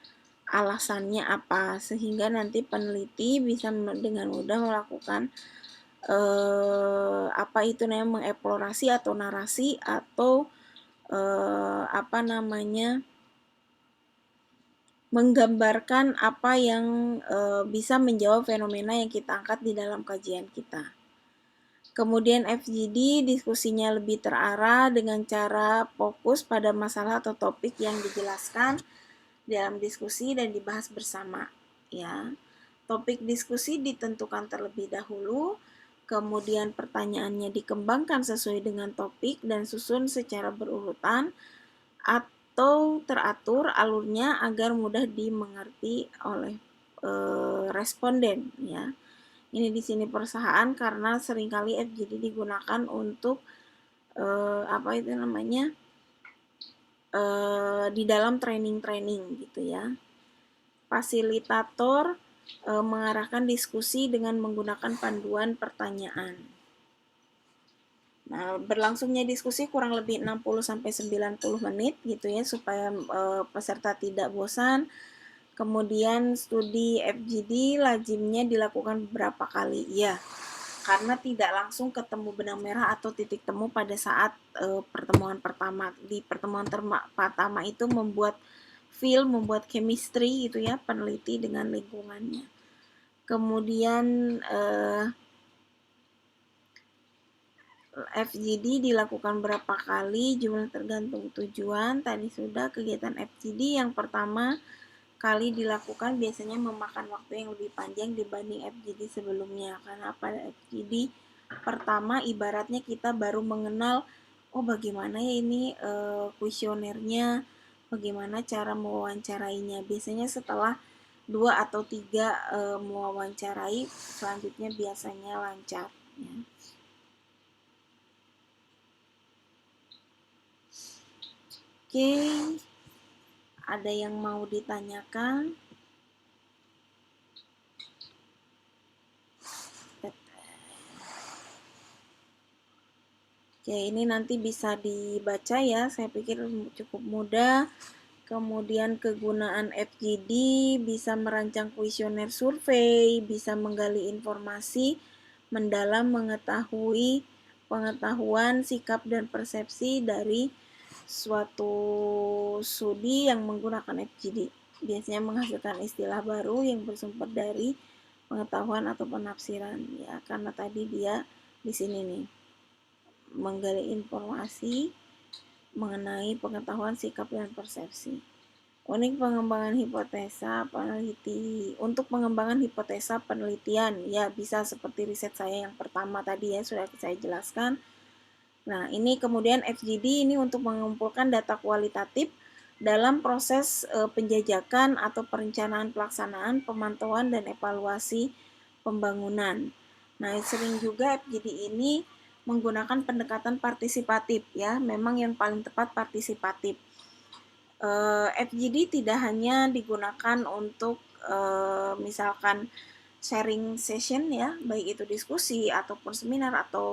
alasannya apa, sehingga nanti peneliti bisa dengan mudah melakukan mengeksplorasi atau narasi atau menggambarkan apa yang bisa menjawab fenomena yang kita angkat di dalam kajian kita. Kemudian FGD diskusinya lebih terarah dengan cara fokus pada masalah atau topik yang dijelaskan dalam diskusi dan dibahas bersama. Ya, topik diskusi ditentukan terlebih dahulu, kemudian pertanyaannya dikembangkan sesuai dengan topik dan susun secara berurutan atau teratur alurnya agar mudah dimengerti oleh responden ya. Ini di sini perusahaan karena seringkali FGD digunakan untuk di dalam training gitu ya. Fasilitator mengarahkan diskusi dengan menggunakan panduan pertanyaan. Nah, berlangsungnya diskusi kurang lebih 60-90 menit gitu ya, supaya peserta tidak bosan. Kemudian studi FGD lazimnya dilakukan beberapa kali ya, karena tidak langsung ketemu benang merah atau titik temu pada saat pertemuan pertama. Di pertemuan pertama itu membuat chemistry gitu ya, peneliti dengan lingkungannya. Kemudian FGD dilakukan berapa kali, jumlah tergantung tujuan. Tadi sudah kegiatan FGD yang pertama kali dilakukan biasanya memakan waktu yang lebih panjang dibanding FGD sebelumnya. Karena pada FGD pertama ibaratnya kita baru mengenal, oh bagaimana ya ini kuesionernya, bagaimana cara mewawancarainya. Biasanya setelah 2 atau 3 mewawancarai, selanjutnya biasanya lancar. Ya. Oke, ada yang mau ditanyakan? Oke, ini nanti bisa dibaca ya, saya pikir cukup mudah. Kemudian kegunaan FGD bisa merancang kuesioner survei, bisa menggali informasi mendalam, mengetahui pengetahuan, sikap, dan persepsi dari suatu studi yang menggunakan FGD. Biasanya menghasilkan istilah baru yang bersumber dari pengetahuan atau penafsiran, ya, karena tadi dia di sini nih menggali informasi mengenai pengetahuan, sikap, dan persepsi. Unik pengembangan hipotesa peneliti. Untuk pengembangan hipotesa penelitian, ya bisa seperti riset saya yang pertama tadi ya, sudah saya jelaskan. Nah, ini kemudian FGD ini untuk mengumpulkan data kualitatif dalam proses penjajakan atau perencanaan pelaksanaan, pemantauan, dan evaluasi pembangunan. Nah, sering juga FGD ini menggunakan pendekatan partisipatif ya, memang yang paling tepat partisipatif. FGD tidak hanya digunakan untuk misalkan sharing session ya, baik itu diskusi ataupun seminar atau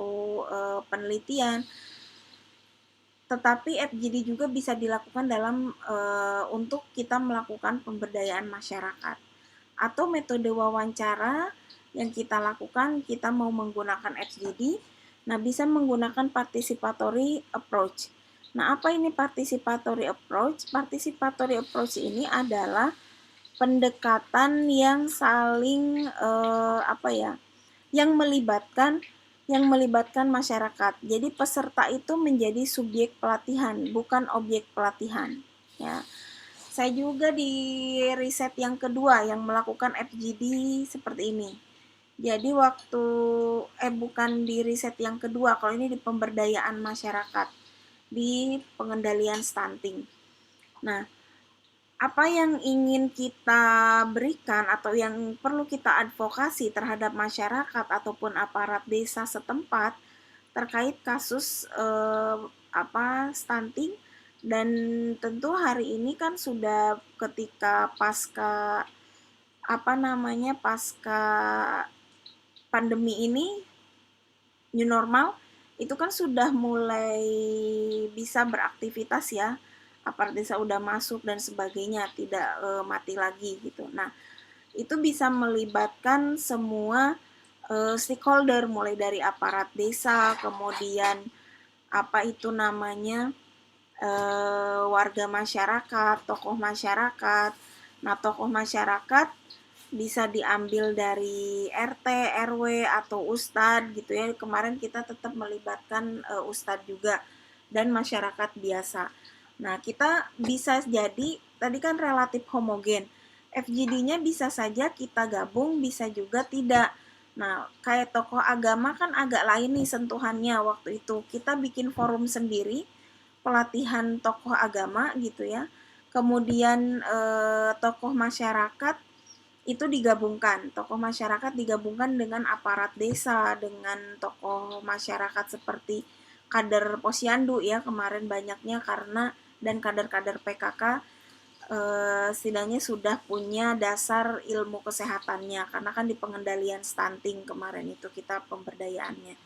penelitian, tetapi FGD juga bisa dilakukan dalam untuk kita melakukan pemberdayaan masyarakat. Atau metode wawancara yang kita lakukan, kita mau menggunakan FGD, nah bisa menggunakan participatory approach. Nah, apa ini participatory approach? Participatory approach ini adalah pendekatan yang saling yang melibatkan masyarakat. Jadi peserta itu menjadi subjek pelatihan, bukan objek pelatihan. Ya. Saya juga di riset yang kedua yang melakukan FGD seperti ini. Jadi bukan di riset yang kedua, kalau ini di pemberdayaan masyarakat, di pengendalian stunting. Nah, apa yang ingin kita berikan atau yang perlu kita advokasi terhadap masyarakat ataupun aparat desa setempat terkait kasus stunting, dan tentu hari ini kan sudah ketika pasca pandemi ini, new normal, itu kan sudah mulai bisa beraktivitas ya, aparat desa udah masuk dan sebagainya, tidak mati lagi gitu. Nah, itu bisa melibatkan semua stakeholder, mulai dari aparat desa, kemudian warga masyarakat, tokoh masyarakat. Nah, tokoh masyarakat bisa diambil dari RT, RW, atau ustadz gitu ya. Kemarin kita tetap melibatkan ustadz juga dan masyarakat biasa. Nah, kita bisa jadi, tadi kan relatif homogen. FGD-nya bisa saja kita gabung, bisa juga tidak. Nah, kayak tokoh agama kan agak lain nih sentuhannya waktu itu. Kita bikin forum sendiri, pelatihan tokoh agama gitu ya. Kemudian tokoh masyarakat itu digabungkan. Tokoh masyarakat digabungkan dengan aparat desa, dengan tokoh masyarakat seperti kader Posyandu ya, kemarin banyaknya karena, dan kader-kader PKK setidaknya sudah punya dasar ilmu kesehatannya, karena kan di pengendalian stunting kemarin itu kita pemberdayaannya.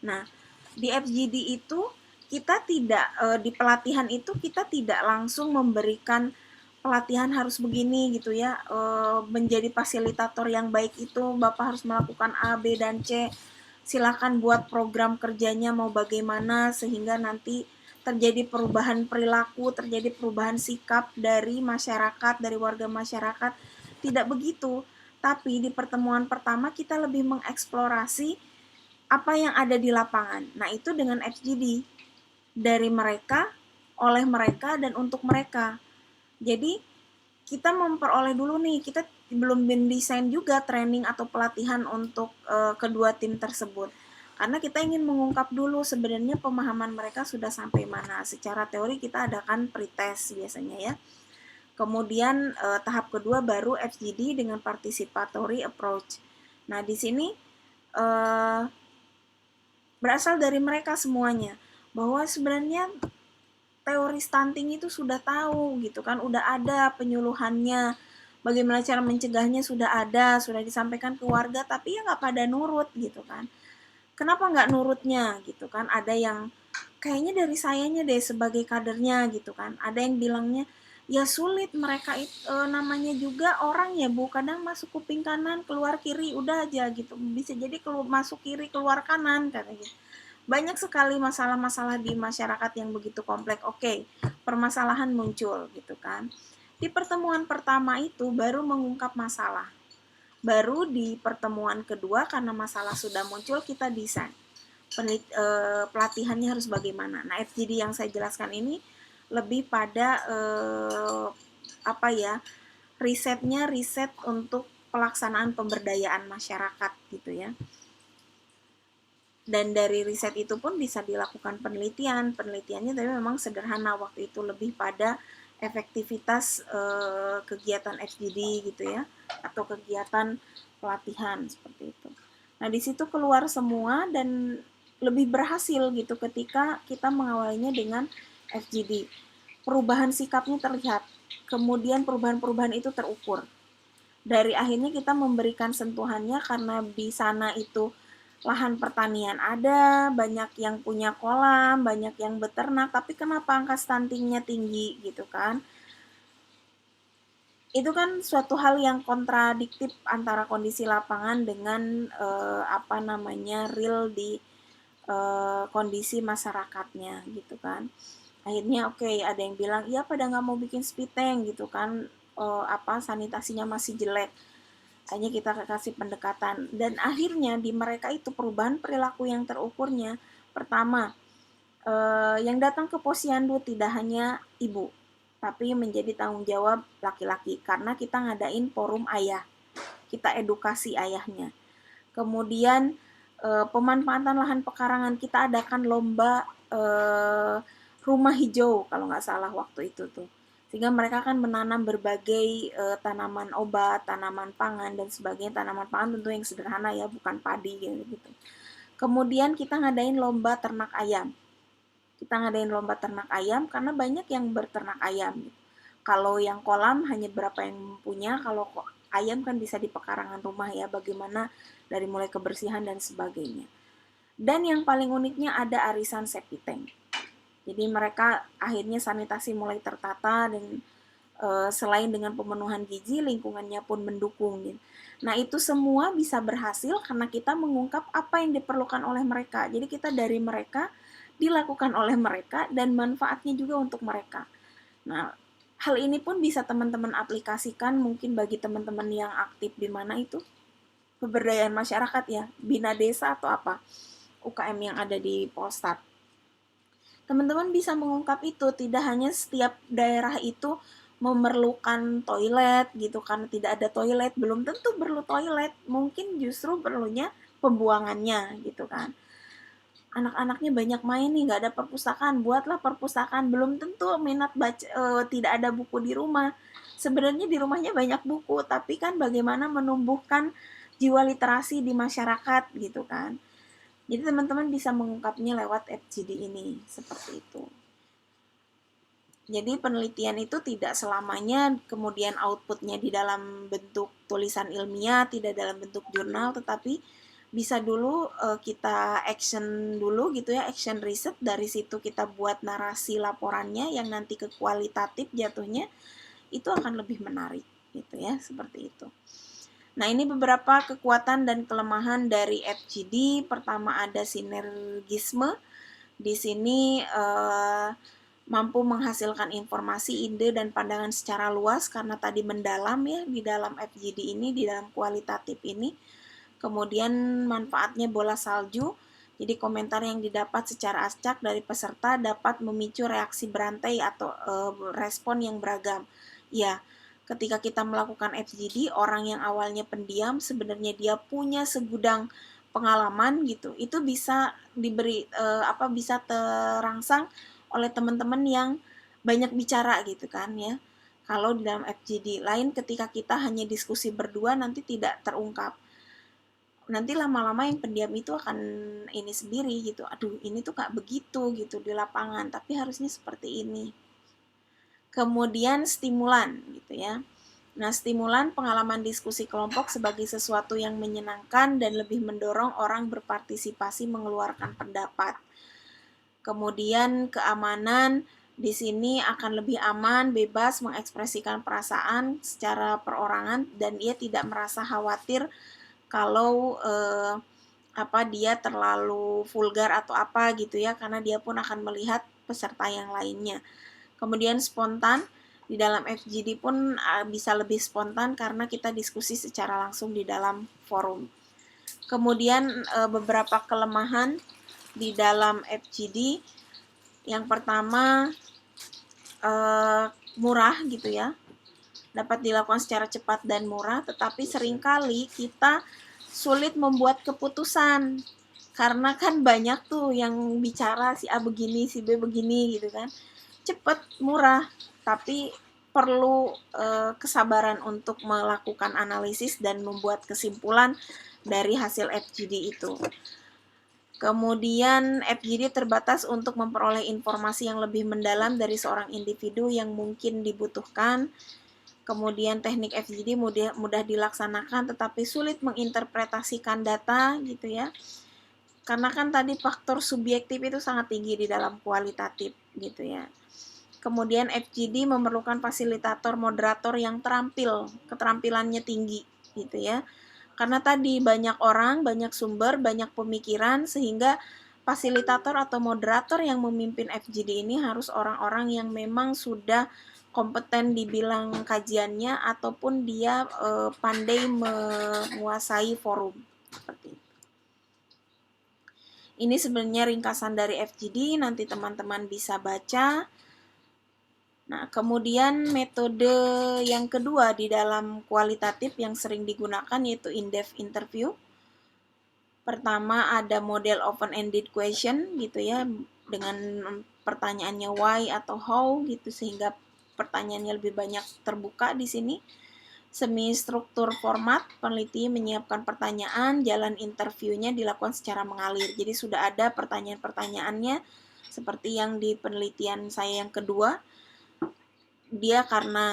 Nah, di FGD itu kita tidak di pelatihan itu kita tidak langsung memberikan pelatihan harus begini gitu ya, menjadi fasilitator yang baik itu Bapak harus melakukan A, B, dan C, silakan buat program kerjanya mau bagaimana sehingga nanti terjadi perubahan perilaku, terjadi perubahan sikap dari masyarakat, dari warga masyarakat. Tidak begitu, tapi di pertemuan pertama kita lebih mengeksplorasi apa yang ada di lapangan. Nah, itu dengan FGD, dari mereka, oleh mereka, dan untuk mereka. Jadi kita memperoleh dulu nih, kita belum mendesain juga training atau pelatihan untuk kedua tim tersebut. Karena kita ingin mengungkap dulu sebenarnya pemahaman mereka sudah sampai mana. Secara teori kita adakan pretest biasanya ya. Kemudian tahap kedua baru FGD dengan participatory approach. Nah, di sini berasal dari mereka semuanya, bahwa sebenarnya teori stunting itu sudah tahu gitu kan, udah ada penyuluhannya, bagaimana cara mencegahnya sudah ada, sudah disampaikan ke warga, tapi ya nggak pada nurut gitu kan. Kenapa nggak nurutnya gitu kan? Ada yang kayaknya dari sayanya deh sebagai kadernya gitu kan. Ada yang bilangnya ya sulit, mereka itu namanya juga orang ya Bu, kadang masuk kuping kanan keluar kiri udah aja gitu, bisa jadi masuk kiri keluar kanan katanya. Banyak sekali masalah-masalah di masyarakat yang begitu kompleks. Oke, permasalahan muncul gitu kan. Di pertemuan pertama itu baru mengungkap masalah. Baru di pertemuan kedua karena masalah sudah muncul kita desain pelatihannya harus bagaimana. Nah, FGD yang saya jelaskan ini lebih pada apa ya, risetnya riset untuk pelaksanaan pemberdayaan masyarakat gitu ya. Dan dari riset itu pun bisa dilakukan penelitiannya tapi memang sederhana waktu itu, lebih pada efektivitas kegiatan FGD gitu ya, atau kegiatan pelatihan seperti itu. Nah, di situ keluar semua dan lebih berhasil gitu ketika kita mengawalinya dengan FGD. Perubahan sikapnya terlihat, kemudian perubahan-perubahan itu terukur. Dari akhirnya kita memberikan sentuhannya karena di sana itu lahan pertanian ada, banyak yang punya kolam, banyak yang beternak, tapi kenapa angka stuntingnya tinggi gitu kan? Itu kan suatu hal yang kontradiktif antara kondisi lapangan dengan real di kondisi masyarakatnya gitu kan. Akhirnya oke, ada yang bilang iya pada nggak mau bikin speed tank gitu kan, sanitasinya masih jelek. Hanya kita kasih pendekatan dan akhirnya di mereka itu perubahan perilaku yang terukurnya. Pertama, yang datang ke posyandu tidak hanya ibu, tapi menjadi tanggung jawab laki-laki karena kita ngadain forum ayah, kita edukasi ayahnya. Kemudian pemanfaatan lahan pekarangan, kita adakan lomba rumah hijau kalau nggak salah waktu itu tuh, sehingga mereka akan menanam berbagai tanaman obat, tanaman pangan dan sebagainya. Tanaman pangan tentu yang sederhana ya, bukan padi gitu. Kemudian kita ngadain lomba ternak ayam. Kita ngadain lomba ternak ayam karena banyak yang berternak ayam. Kalau yang kolam hanya berapa yang punya, kalau ayam kan bisa di pekarangan rumah ya, bagaimana dari mulai kebersihan dan sebagainya. Dan yang paling uniknya ada arisan septic tank. Jadi mereka akhirnya sanitasi mulai tertata dan selain dengan pemenuhan gizi, lingkungannya pun mendukung. Nah, itu semua bisa berhasil karena kita mengungkap apa yang diperlukan oleh mereka. Jadi kita dari mereka, dilakukan oleh mereka, dan manfaatnya juga untuk mereka. Nah, hal ini pun bisa teman-teman aplikasikan mungkin bagi teman-teman yang aktif di mana itu pemberdayaan masyarakat ya, Bina Desa atau apa, UKM yang ada di Polstat. Teman-teman bisa mengungkap itu, tidak hanya setiap daerah itu memerlukan toilet gitu, karena tidak ada toilet, belum tentu perlu toilet, mungkin justru perlunya pembuangannya gitu kan. Anak-anaknya banyak main nih, nggak ada perpustakaan, buatlah perpustakaan, belum tentu minat baca, tidak ada buku di rumah. Sebenarnya di rumahnya banyak buku, tapi kan bagaimana menumbuhkan jiwa literasi di masyarakat gitu kan. Jadi teman-teman bisa mengungkapnya lewat FGD ini, seperti itu. Jadi penelitian itu tidak selamanya kemudian outputnya di dalam bentuk tulisan ilmiah, tidak dalam bentuk jurnal, tetapi bisa dulu kita action dulu gitu ya, action riset, dari situ kita buat narasi laporannya yang nanti ke kualitatif jatuhnya, itu akan lebih menarik gitu ya, seperti itu. Nah, ini beberapa kekuatan dan kelemahan dari FGD. Pertama ada sinergisme. Di sini mampu menghasilkan informasi, ide, dan pandangan secara luas karena tadi mendalam ya di dalam FGD ini, di dalam kualitatif ini. Kemudian manfaatnya bola salju. Jadi komentar yang didapat secara acak dari peserta dapat memicu reaksi berantai atau respon yang beragam. Ya, ketika kita melakukan FGD, orang yang awalnya pendiam sebenarnya dia punya segudang pengalaman gitu, itu bisa diberi bisa terangsang oleh teman-teman yang banyak bicara gitu kan ya. Kalau di dalam FGD lain, ketika kita hanya diskusi berdua nanti tidak terungkap. Nanti lama-lama yang pendiam itu akan ini sendiri gitu, aduh ini tuh gak begitu gitu di lapangan, tapi harusnya seperti ini. Kemudian stimulan gitu ya. Nah, stimulan pengalaman diskusi kelompok sebagai sesuatu yang menyenangkan dan lebih mendorong orang berpartisipasi mengeluarkan pendapat. Kemudian keamanan, di sini akan lebih aman, bebas mengekspresikan perasaan secara perorangan dan ia tidak merasa khawatir kalau dia terlalu vulgar atau apa gitu ya, karena dia pun akan melihat peserta yang lainnya. Kemudian spontan, di dalam FGD pun bisa lebih spontan karena kita diskusi secara langsung di dalam forum. Kemudian beberapa kelemahan di dalam FGD, yang pertama murah gitu ya, dapat dilakukan secara cepat dan murah, tetapi seringkali kita sulit membuat keputusan karena kan banyak tuh yang bicara, si A begini, si B begini gitu kan. Cepat, murah, tapi perlu kesabaran untuk melakukan analisis dan membuat kesimpulan dari hasil FGD itu. Kemudian FGD terbatas untuk memperoleh informasi yang lebih mendalam dari seorang individu yang mungkin dibutuhkan. Kemudian teknik FGD mudah dilaksanakan tetapi sulit menginterpretasikan data gitu ya. Karena kan tadi faktor subjektif itu sangat tinggi di dalam kualitatif gitu ya. Kemudian FGD memerlukan fasilitator moderator yang keterampilannya tinggi gitu ya. Karena tadi banyak orang, banyak sumber, banyak pemikiran, sehingga fasilitator atau moderator yang memimpin FGD ini harus orang-orang yang memang sudah kompeten di bidang kajiannya ataupun dia pandai menguasai forum seperti itu. Ini sebenarnya ringkasan dari FGD, nanti teman-teman bisa baca. Nah, kemudian metode yang kedua di dalam kualitatif yang sering digunakan yaitu in-depth interview. Pertama ada model open-ended question gitu ya, dengan pertanyaannya why atau how gitu, sehingga pertanyaannya lebih banyak terbuka di sini. Semi struktur format, peneliti menyiapkan pertanyaan, jalan interviewnya dilakukan secara mengalir. Jadi sudah ada pertanyaan-pertanyaannya seperti yang di penelitian saya yang kedua. Dia karena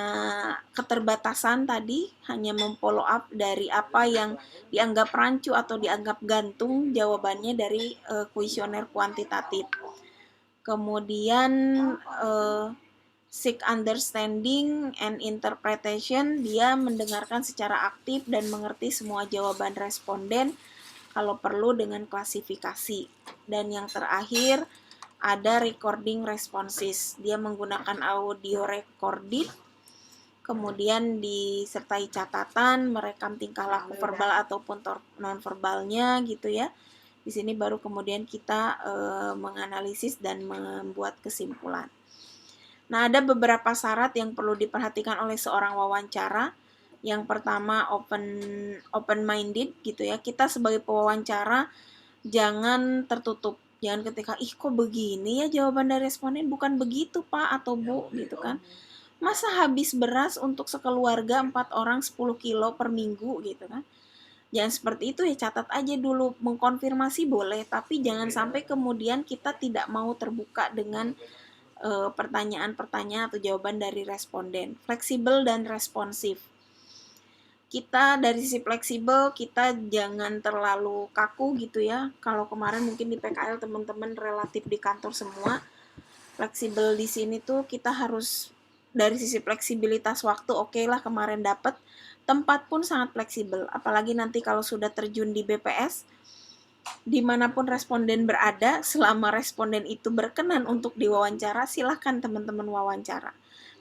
keterbatasan tadi hanya memfollow up dari apa yang dianggap rancu atau dianggap gantung jawabannya dari kuesioner kuantitatif. Kemudian seek understanding and interpretation, dia mendengarkan secara aktif dan mengerti semua jawaban responden, kalau perlu dengan klasifikasi. Dan yang terakhir ada recording responses, dia menggunakan audio recording, kemudian disertai catatan, merekam tingkah laku verbal ataupun non-verbalnya gitu ya. Di sini baru kemudian kita menganalisis dan membuat kesimpulan. Nah, ada beberapa syarat yang perlu diperhatikan oleh seorang wawancara. Yang pertama open-minded gitu ya. Kita sebagai pewawancara jangan tertutup. Jangan ketika, kok begini ya jawaban dari responden, bukan begitu Pak atau Bu gitu kan. Masa habis beras untuk sekeluarga 4 orang 10 kilo per minggu gitu kan. Jangan seperti itu ya, catat aja dulu, mengkonfirmasi boleh, tapi jangan sampai kemudian kita tidak mau terbuka dengan pertanyaan-pertanyaan atau jawaban dari responden. Fleksibel dan responsif. Kita dari sisi fleksibel, kita jangan terlalu kaku gitu ya. Kalau kemarin mungkin di PKL teman-teman relatif di kantor semua. Fleksibel di sini tuh kita harus dari sisi fleksibilitas waktu oke lah kemarin dapat. Tempat pun sangat fleksibel, apalagi nanti kalau sudah terjun di BPS, dimanapun responden berada, selama responden itu berkenan untuk diwawancara, silahkan teman-teman wawancara.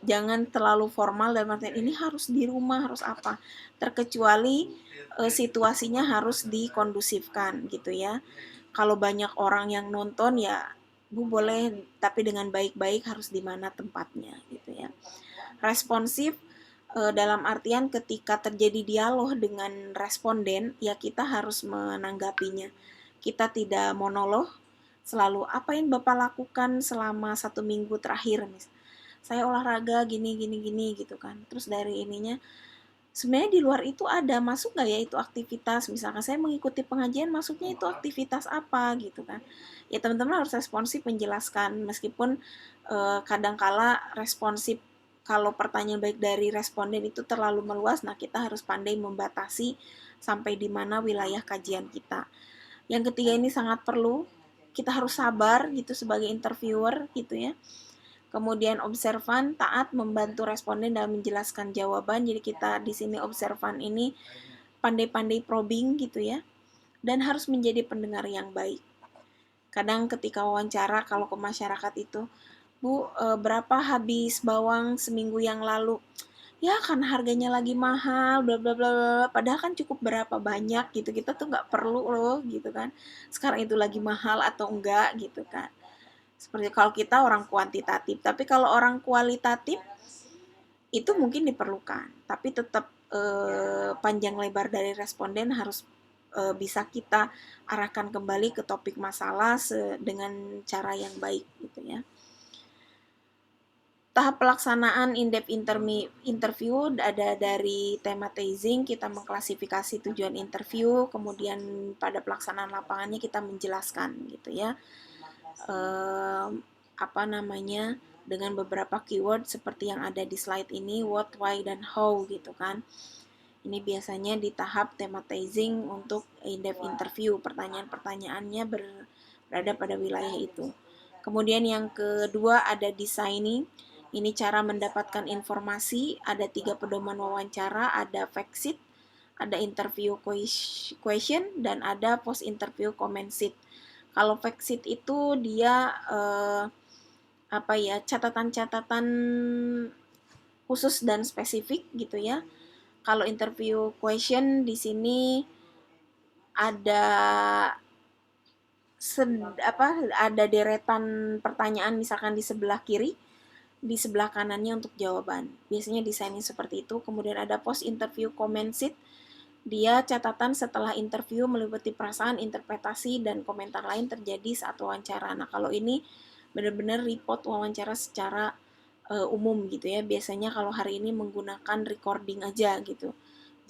Jangan terlalu formal dan artian ini harus di rumah, harus apa. Terkecuali situasinya harus dikondusifkan gitu ya. Kalau banyak orang yang nonton ya Bu boleh, tapi dengan baik-baik, harus di mana tempatnya gitu ya. Responsif, dalam artian ketika terjadi dialog dengan responden, ya kita harus menanggapinya. Kita tidak monolog, selalu apa yang Bapak lakukan selama 1 minggu terakhir, saya olahraga gini gini gini gitu kan. Terus dari ininya, sebenarnya di luar itu ada masuk nggak ya itu aktivitas, misalkan saya mengikuti pengajian, masuknya itu aktivitas apa gitu kan. Ya teman-teman harus responsif menjelaskan, meskipun kadangkala responsif kalau pertanyaan baik dari responden itu terlalu meluas, nah kita harus pandai membatasi sampai di mana wilayah kajian kita. Yang ketiga ini sangat perlu, kita harus sabar gitu sebagai interviewer gitu ya. Kemudian observan, taat, membantu responden dalam menjelaskan jawaban. Jadi kita di sini observan ini pandai-pandai probing gitu ya. Dan harus menjadi pendengar yang baik. Kadang ketika wawancara kalau ke masyarakat itu, Bu, berapa habis bawang seminggu yang lalu? Ya kan harganya lagi mahal, bla bla bla bla. Padahal kan cukup berapa banyak gitu. Kita tuh nggak perlu loh gitu kan. Sekarang itu lagi mahal atau enggak gitu kan. Seperti kalau kita orang kuantitatif, tapi kalau orang kualitatif itu mungkin diperlukan, tapi tetap panjang lebar dari responden harus bisa kita arahkan kembali ke topik masalah dengan cara yang baik gitu ya. Tahap pelaksanaan in-depth interview ada dari thematizing, kita mengklasifikasi tujuan interview, kemudian pada pelaksanaan lapangannya kita menjelaskan gitu ya. Apa namanya, dengan beberapa keyword seperti yang ada di slide ini, what, why, dan how gitu kan. Ini biasanya di tahap thematizing untuk in-depth interview, pertanyaan-pertanyaannya berada pada wilayah itu. Kemudian yang kedua ada designing. Ini cara mendapatkan informasi, ada 3 pedoman wawancara, ada fact sheet, ada interview question, dan ada post interview comment sheet. Kalau fact sheet itu dia apa ya, catatan-catatan khusus dan spesifik gitu ya. Kalau interview question di sini ada ada deretan pertanyaan misalkan di sebelah kiri, di sebelah kanannya untuk jawaban. Biasanya desainnya seperti itu. Kemudian ada post interview comment sheet. Dia catatan setelah interview meliputi perasaan, interpretasi, dan komentar lain terjadi saat wawancara. Nah, kalau ini benar-benar report wawancara secara umum gitu ya. Biasanya kalau hari ini menggunakan recording aja gitu.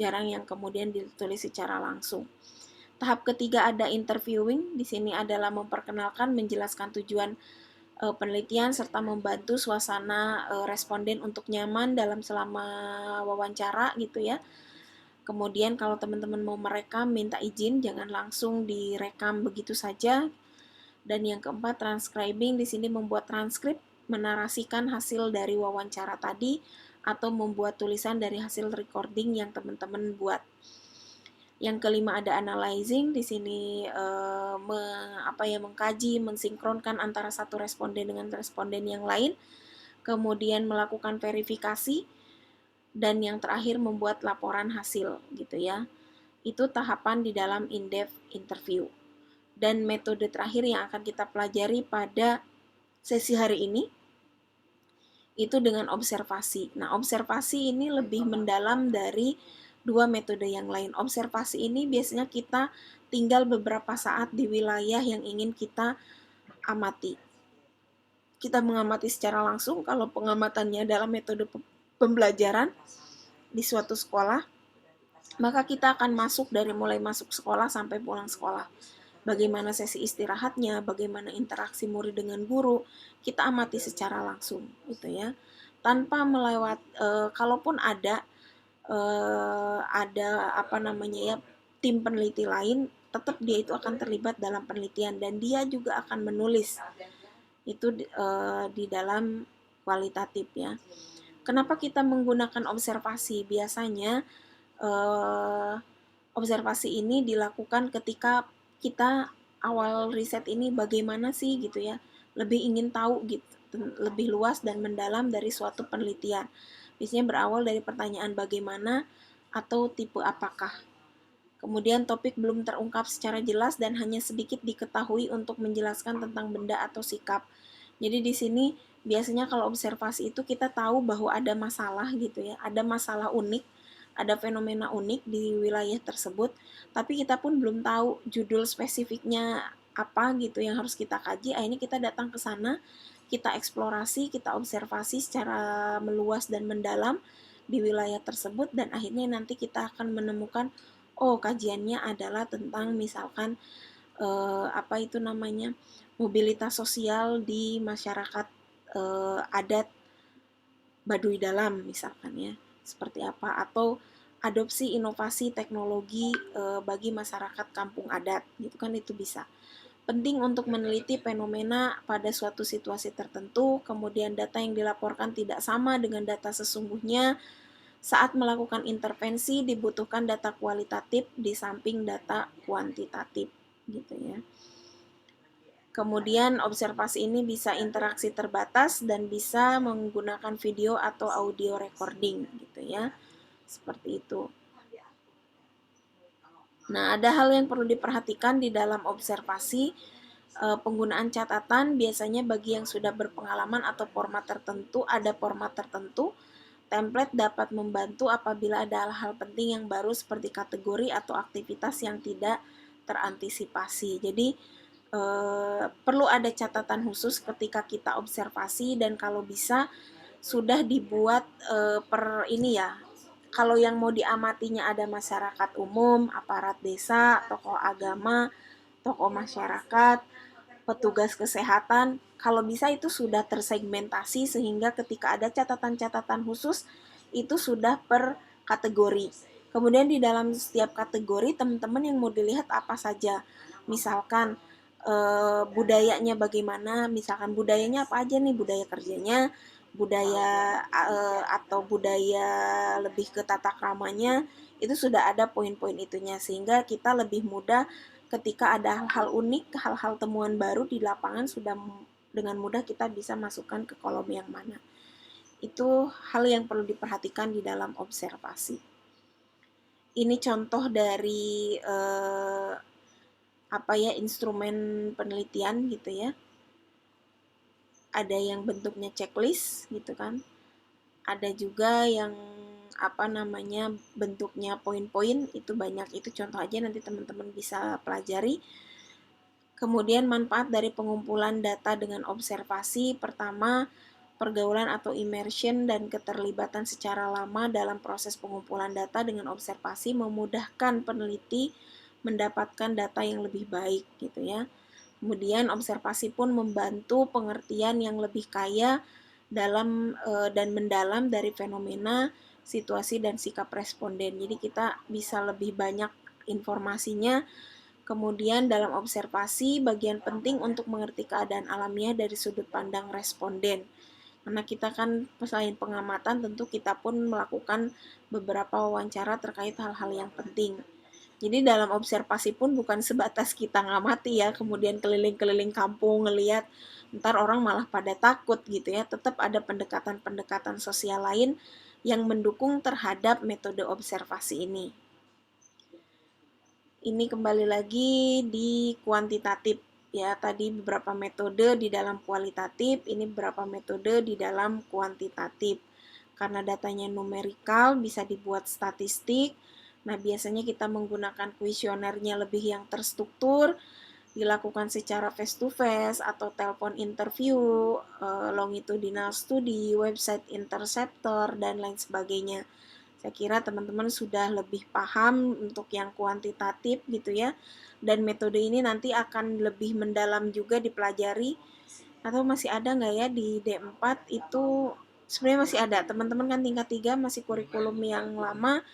Jarang yang kemudian ditulis secara langsung. Tahap ketiga ada interviewing. Di sini adalah memperkenalkan, menjelaskan tujuan penelitian serta membantu suasana responden untuk nyaman dalam selama wawancara gitu ya. Kemudian kalau teman-teman mau merekam, minta izin, jangan langsung direkam begitu saja. Dan yang keempat, transcribing. Di sini membuat transkrip, menarasikan hasil dari wawancara tadi, atau membuat tulisan dari hasil recording yang teman-teman buat. Yang kelima ada analyzing. Di sini mengkaji, mensinkronkan antara satu responden dengan responden yang lain. Kemudian melakukan verifikasi. Dan yang terakhir membuat laporan hasil gitu ya. Itu tahapan di dalam in-depth interview. Dan metode terakhir yang akan kita pelajari pada sesi hari ini itu dengan observasi. Nah, observasi ini lebih mendalam dari 2 metode yang lain. Observasi ini biasanya kita tinggal beberapa saat di wilayah yang ingin kita amati. Kita mengamati secara langsung, kalau pengamatannya dalam metode pembelajaran di suatu sekolah, maka kita akan masuk dari mulai masuk sekolah sampai pulang sekolah. Bagaimana sesi istirahatnya, bagaimana interaksi murid dengan guru, kita amati secara langsung gitu ya. Tanpa melewat kalaupun ada tim peneliti lain, tetap dia itu akan terlibat dalam penelitian dan dia juga akan menulis itu di dalam kualitatif ya. Kenapa kita menggunakan observasi? Biasanya observasi ini dilakukan ketika kita awal riset ini bagaimana sih gitu ya, lebih ingin tahu gitu, lebih luas dan mendalam dari suatu penelitian. Biasanya berawal dari pertanyaan bagaimana atau tipe apakah. Kemudian topik belum terungkap secara jelas dan hanya sedikit diketahui untuk menjelaskan tentang benda atau sikap. Jadi di sini biasanya kalau observasi itu kita tahu bahwa ada masalah gitu ya, ada masalah unik, ada fenomena unik di wilayah tersebut, tapi kita pun belum tahu judul spesifiknya apa gitu yang harus kita kaji. Akhirnya kita datang ke sana, kita eksplorasi, kita observasi secara meluas dan mendalam di wilayah tersebut, dan akhirnya nanti kita akan menemukan, oh kajiannya adalah tentang misalkan apa itu namanya, mobilitas sosial di masyarakat adat Baduy Dalam misalkan ya, seperti apa, atau adopsi inovasi teknologi bagi masyarakat kampung adat gitu kan, itu bisa. Penting untuk meneliti fenomena pada suatu situasi tertentu, kemudian data yang dilaporkan tidak sama dengan data sesungguhnya. Saat melakukan intervensi dibutuhkan data kualitatif di samping data kuantitatif gitu ya. Kemudian observasi ini bisa interaksi terbatas dan bisa menggunakan video atau audio recording gitu ya. Seperti itu. Nah, ada hal yang perlu diperhatikan di dalam observasi. Penggunaan catatan biasanya bagi yang sudah berpengalaman atau format tertentu, ada format tertentu. Template dapat membantu apabila ada hal-hal penting yang baru seperti kategori atau aktivitas yang tidak terantisipasi. Jadi perlu ada catatan khusus ketika kita observasi, dan kalau bisa sudah dibuat per ini ya. Kalau yang mau diamatinya ada masyarakat umum, aparat desa, tokoh agama, tokoh masyarakat, petugas kesehatan, kalau bisa itu sudah tersegmentasi sehingga ketika ada catatan-catatan khusus itu sudah per kategori. Kemudian di dalam setiap kategori teman-teman yang mau dilihat apa saja. Misalkan budayanya bagaimana, misalkan budayanya apa aja nih, budaya kerjanya, budaya atau budaya lebih ke tata kramanya, itu sudah ada poin-poin itunya sehingga kita lebih mudah ketika ada hal-hal unik, hal-hal temuan baru di lapangan sudah dengan mudah kita bisa masukkan ke kolom yang mana. Itu hal yang perlu diperhatikan di dalam observasi. Ini contoh dari apa ya, instrumen penelitian gitu ya. Ada yang bentuknya checklist gitu kan. Ada juga yang apa namanya bentuknya poin-poin, itu banyak, itu contoh aja nanti teman-teman bisa pelajari. Kemudian manfaat dari pengumpulan data dengan observasi, pertama pergaulan atau immersion dan keterlibatan secara lama dalam proses pengumpulan data dengan observasi memudahkan peneliti mendapatkan data yang lebih baik gitu ya. Kemudian observasi pun membantu pengertian yang lebih kaya dalam dan mendalam dari fenomena, situasi dan sikap responden. Jadi kita bisa lebih banyak informasinya. Kemudian dalam observasi, bagian penting untuk mengerti keadaan alamiah dari sudut pandang responden. Karena kita kan selain pengamatan, tentu kita pun melakukan beberapa wawancara terkait hal-hal yang penting. Jadi dalam observasi pun bukan sebatas kita ngamati ya, kemudian keliling-keliling kampung ngelihat, ntar orang malah pada takut gitu ya. Tetap ada pendekatan-pendekatan sosial lain yang mendukung terhadap metode observasi ini. Ini kembali lagi di kuantitatif ya, tadi beberapa metode di dalam kualitatif, ini beberapa metode di dalam kuantitatif. Karena datanya numerikal, bisa dibuat statistik. Nah, biasanya kita menggunakan kuesionernya lebih yang terstruktur, dilakukan secara face-to-face atau telepon interview, longitudinal study, website interceptor, dan lain sebagainya. Saya kira teman-teman sudah lebih paham untuk yang kuantitatif gitu ya. Dan metode ini nanti akan lebih mendalam juga dipelajari. Atau masih ada nggak ya di D4 itu, sebenarnya masih ada. Teman-teman kan tingkat 3 masih kurikulum yang lama.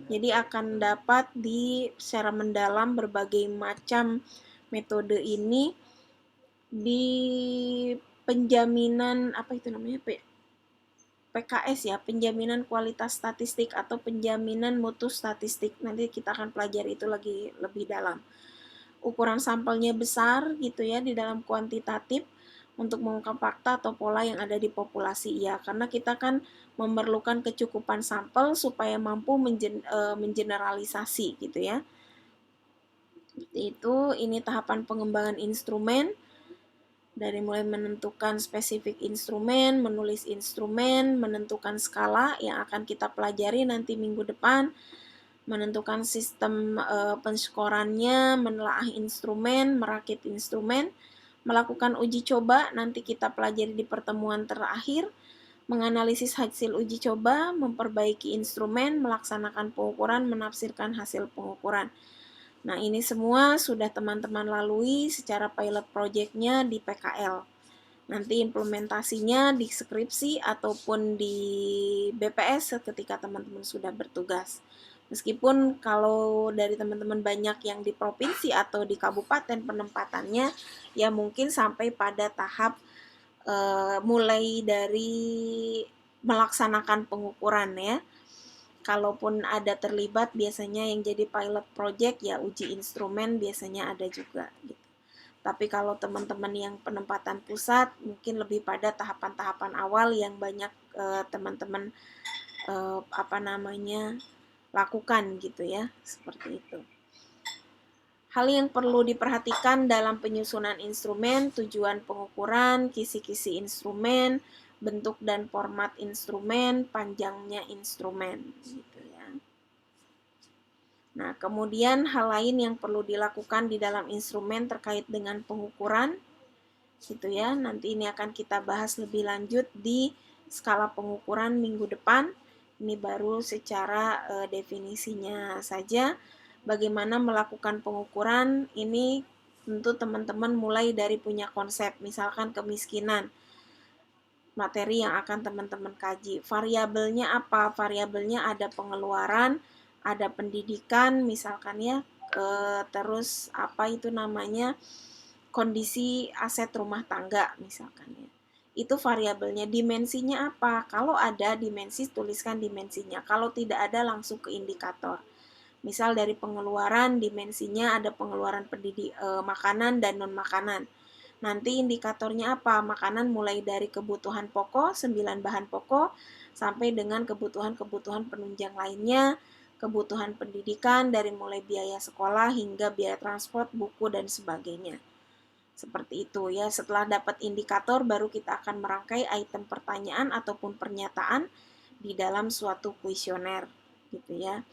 Jadi akan dapat secara mendalam berbagai macam metode ini di penjaminan apa itu namanya PKS ya, penjaminan kualitas statistik atau penjaminan mutu statistik. Nanti kita akan pelajari itu lagi lebih dalam. Ukuran sampelnya besar gitu ya di dalam kuantitatif untuk mengungkap fakta atau pola yang ada di populasi ya, karena kita kan memerlukan kecukupan sampel supaya mampu mengeneralisasi gitu ya. Itu ini tahapan pengembangan instrumen. Dari mulai menentukan spesifik instrumen, menulis instrumen, menentukan skala yang akan kita pelajari nanti minggu depan, menentukan sistem penskorannya, menelaah instrumen, merakit instrumen, melakukan uji coba, nanti kita pelajari di pertemuan terakhir, menganalisis hasil uji coba, memperbaiki instrumen, melaksanakan pengukuran, menafsirkan hasil pengukuran. Nah, ini semua sudah teman-teman lalui secara pilot project-nya di PKL. Nanti implementasinya di skripsi ataupun di BPS ketika teman-teman sudah bertugas. Meskipun kalau dari teman-teman banyak yang di provinsi atau di kabupaten penempatannya, ya mungkin sampai pada tahap mulai dari melaksanakan pengukuran ya. Kalaupun ada terlibat, biasanya yang jadi pilot project ya uji instrumen biasanya ada juga gitu. Tapi kalau teman-teman yang penempatan pusat mungkin lebih pada tahapan-tahapan awal yang banyak teman-teman lakukan gitu ya, seperti itu. Hal yang perlu diperhatikan dalam penyusunan instrumen, tujuan pengukuran, kisi-kisi instrumen, bentuk dan format instrumen, panjangnya instrumen gitu ya. Nah, kemudian hal lain yang perlu dilakukan di dalam instrumen terkait dengan pengukuran gitu ya. Nanti ini akan kita bahas lebih lanjut di skala pengukuran minggu depan. Ini baru secara definisinya saja. Bagaimana melakukan pengukuran ini tentu teman-teman mulai dari punya konsep, misalkan kemiskinan, materi yang akan teman-teman kaji. Variabelnya apa? Variabelnya ada pengeluaran, ada pendidikan, misalkan ya, terus apa itu namanya, kondisi aset rumah tangga, misalkan ya. Itu variabelnya. Dimensinya apa? Kalau ada dimensi, tuliskan dimensinya. Kalau tidak ada, langsung ke indikator. Misal dari pengeluaran, dimensinya ada pengeluaran makanan dan non-makanan. Nanti indikatornya apa? Makanan mulai dari kebutuhan pokok, 9 bahan pokok, sampai dengan kebutuhan-kebutuhan penunjang lainnya, kebutuhan pendidikan dari mulai biaya sekolah hingga biaya transport, buku, dan sebagainya. Seperti itu ya. Setelah dapat indikator, baru kita akan merangkai item pertanyaan ataupun pernyataan di dalam suatu kuesioner gitu ya.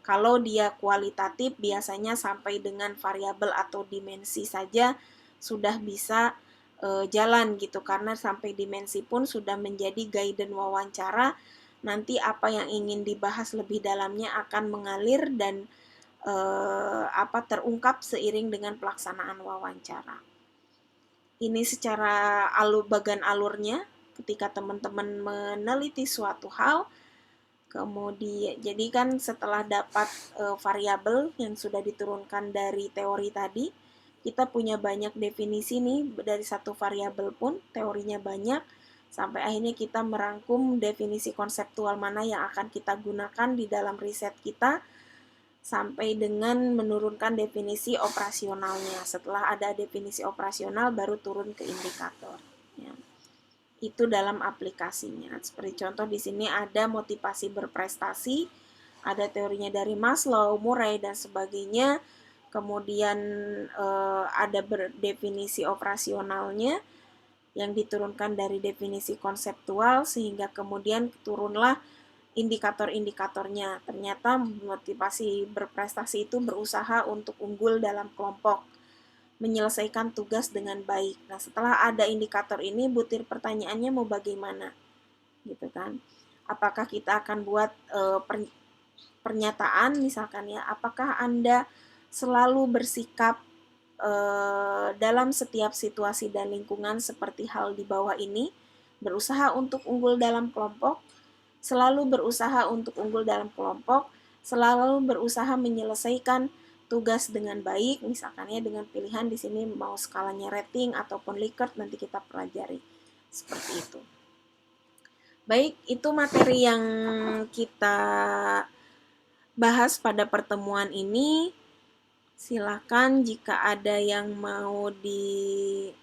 Kalau dia kualitatif, biasanya sampai dengan variabel atau dimensi saja sudah bisa jalan gitu, karena sampai dimensi pun sudah menjadi guidance wawancara. Nanti apa yang ingin dibahas lebih dalamnya akan mengalir dan terungkap seiring dengan pelaksanaan wawancara. Ini secara bagan alurnya ketika teman-teman meneliti suatu hal. Kemudian, jadi kan setelah dapat variabel yang sudah diturunkan dari teori tadi, kita punya banyak definisi nih, dari satu variabel pun teorinya banyak, sampai akhirnya kita merangkum definisi konseptual mana yang akan kita gunakan di dalam riset kita, sampai dengan menurunkan definisi operasionalnya. Setelah ada definisi operasional, baru turun ke indikator. Ya. Itu dalam aplikasinya. Seperti contoh di sini ada motivasi berprestasi, ada teorinya dari Maslow, Murray, dan sebagainya. Kemudian ada definisi operasionalnya yang diturunkan dari definisi konseptual, sehingga kemudian turunlah indikator-indikatornya. Ternyata motivasi berprestasi itu berusaha untuk unggul dalam kelompok, menyelesaikan tugas dengan baik. Nah, setelah ada indikator ini, butir pertanyaannya mau bagaimana? Gitu kan. Apakah kita akan buat pernyataan misalkan ya, apakah Anda selalu bersikap dalam setiap situasi dan lingkungan seperti hal di bawah ini, berusaha untuk unggul dalam kelompok, selalu berusaha untuk unggul dalam kelompok, selalu berusaha menyelesaikan tugas dengan baik, misalkan ya dengan pilihan di sini mau skalanya rating ataupun Likert, nanti kita pelajari seperti itu. Baik, itu materi yang kita bahas pada pertemuan ini. Silakan jika ada yang mau ditanyakan.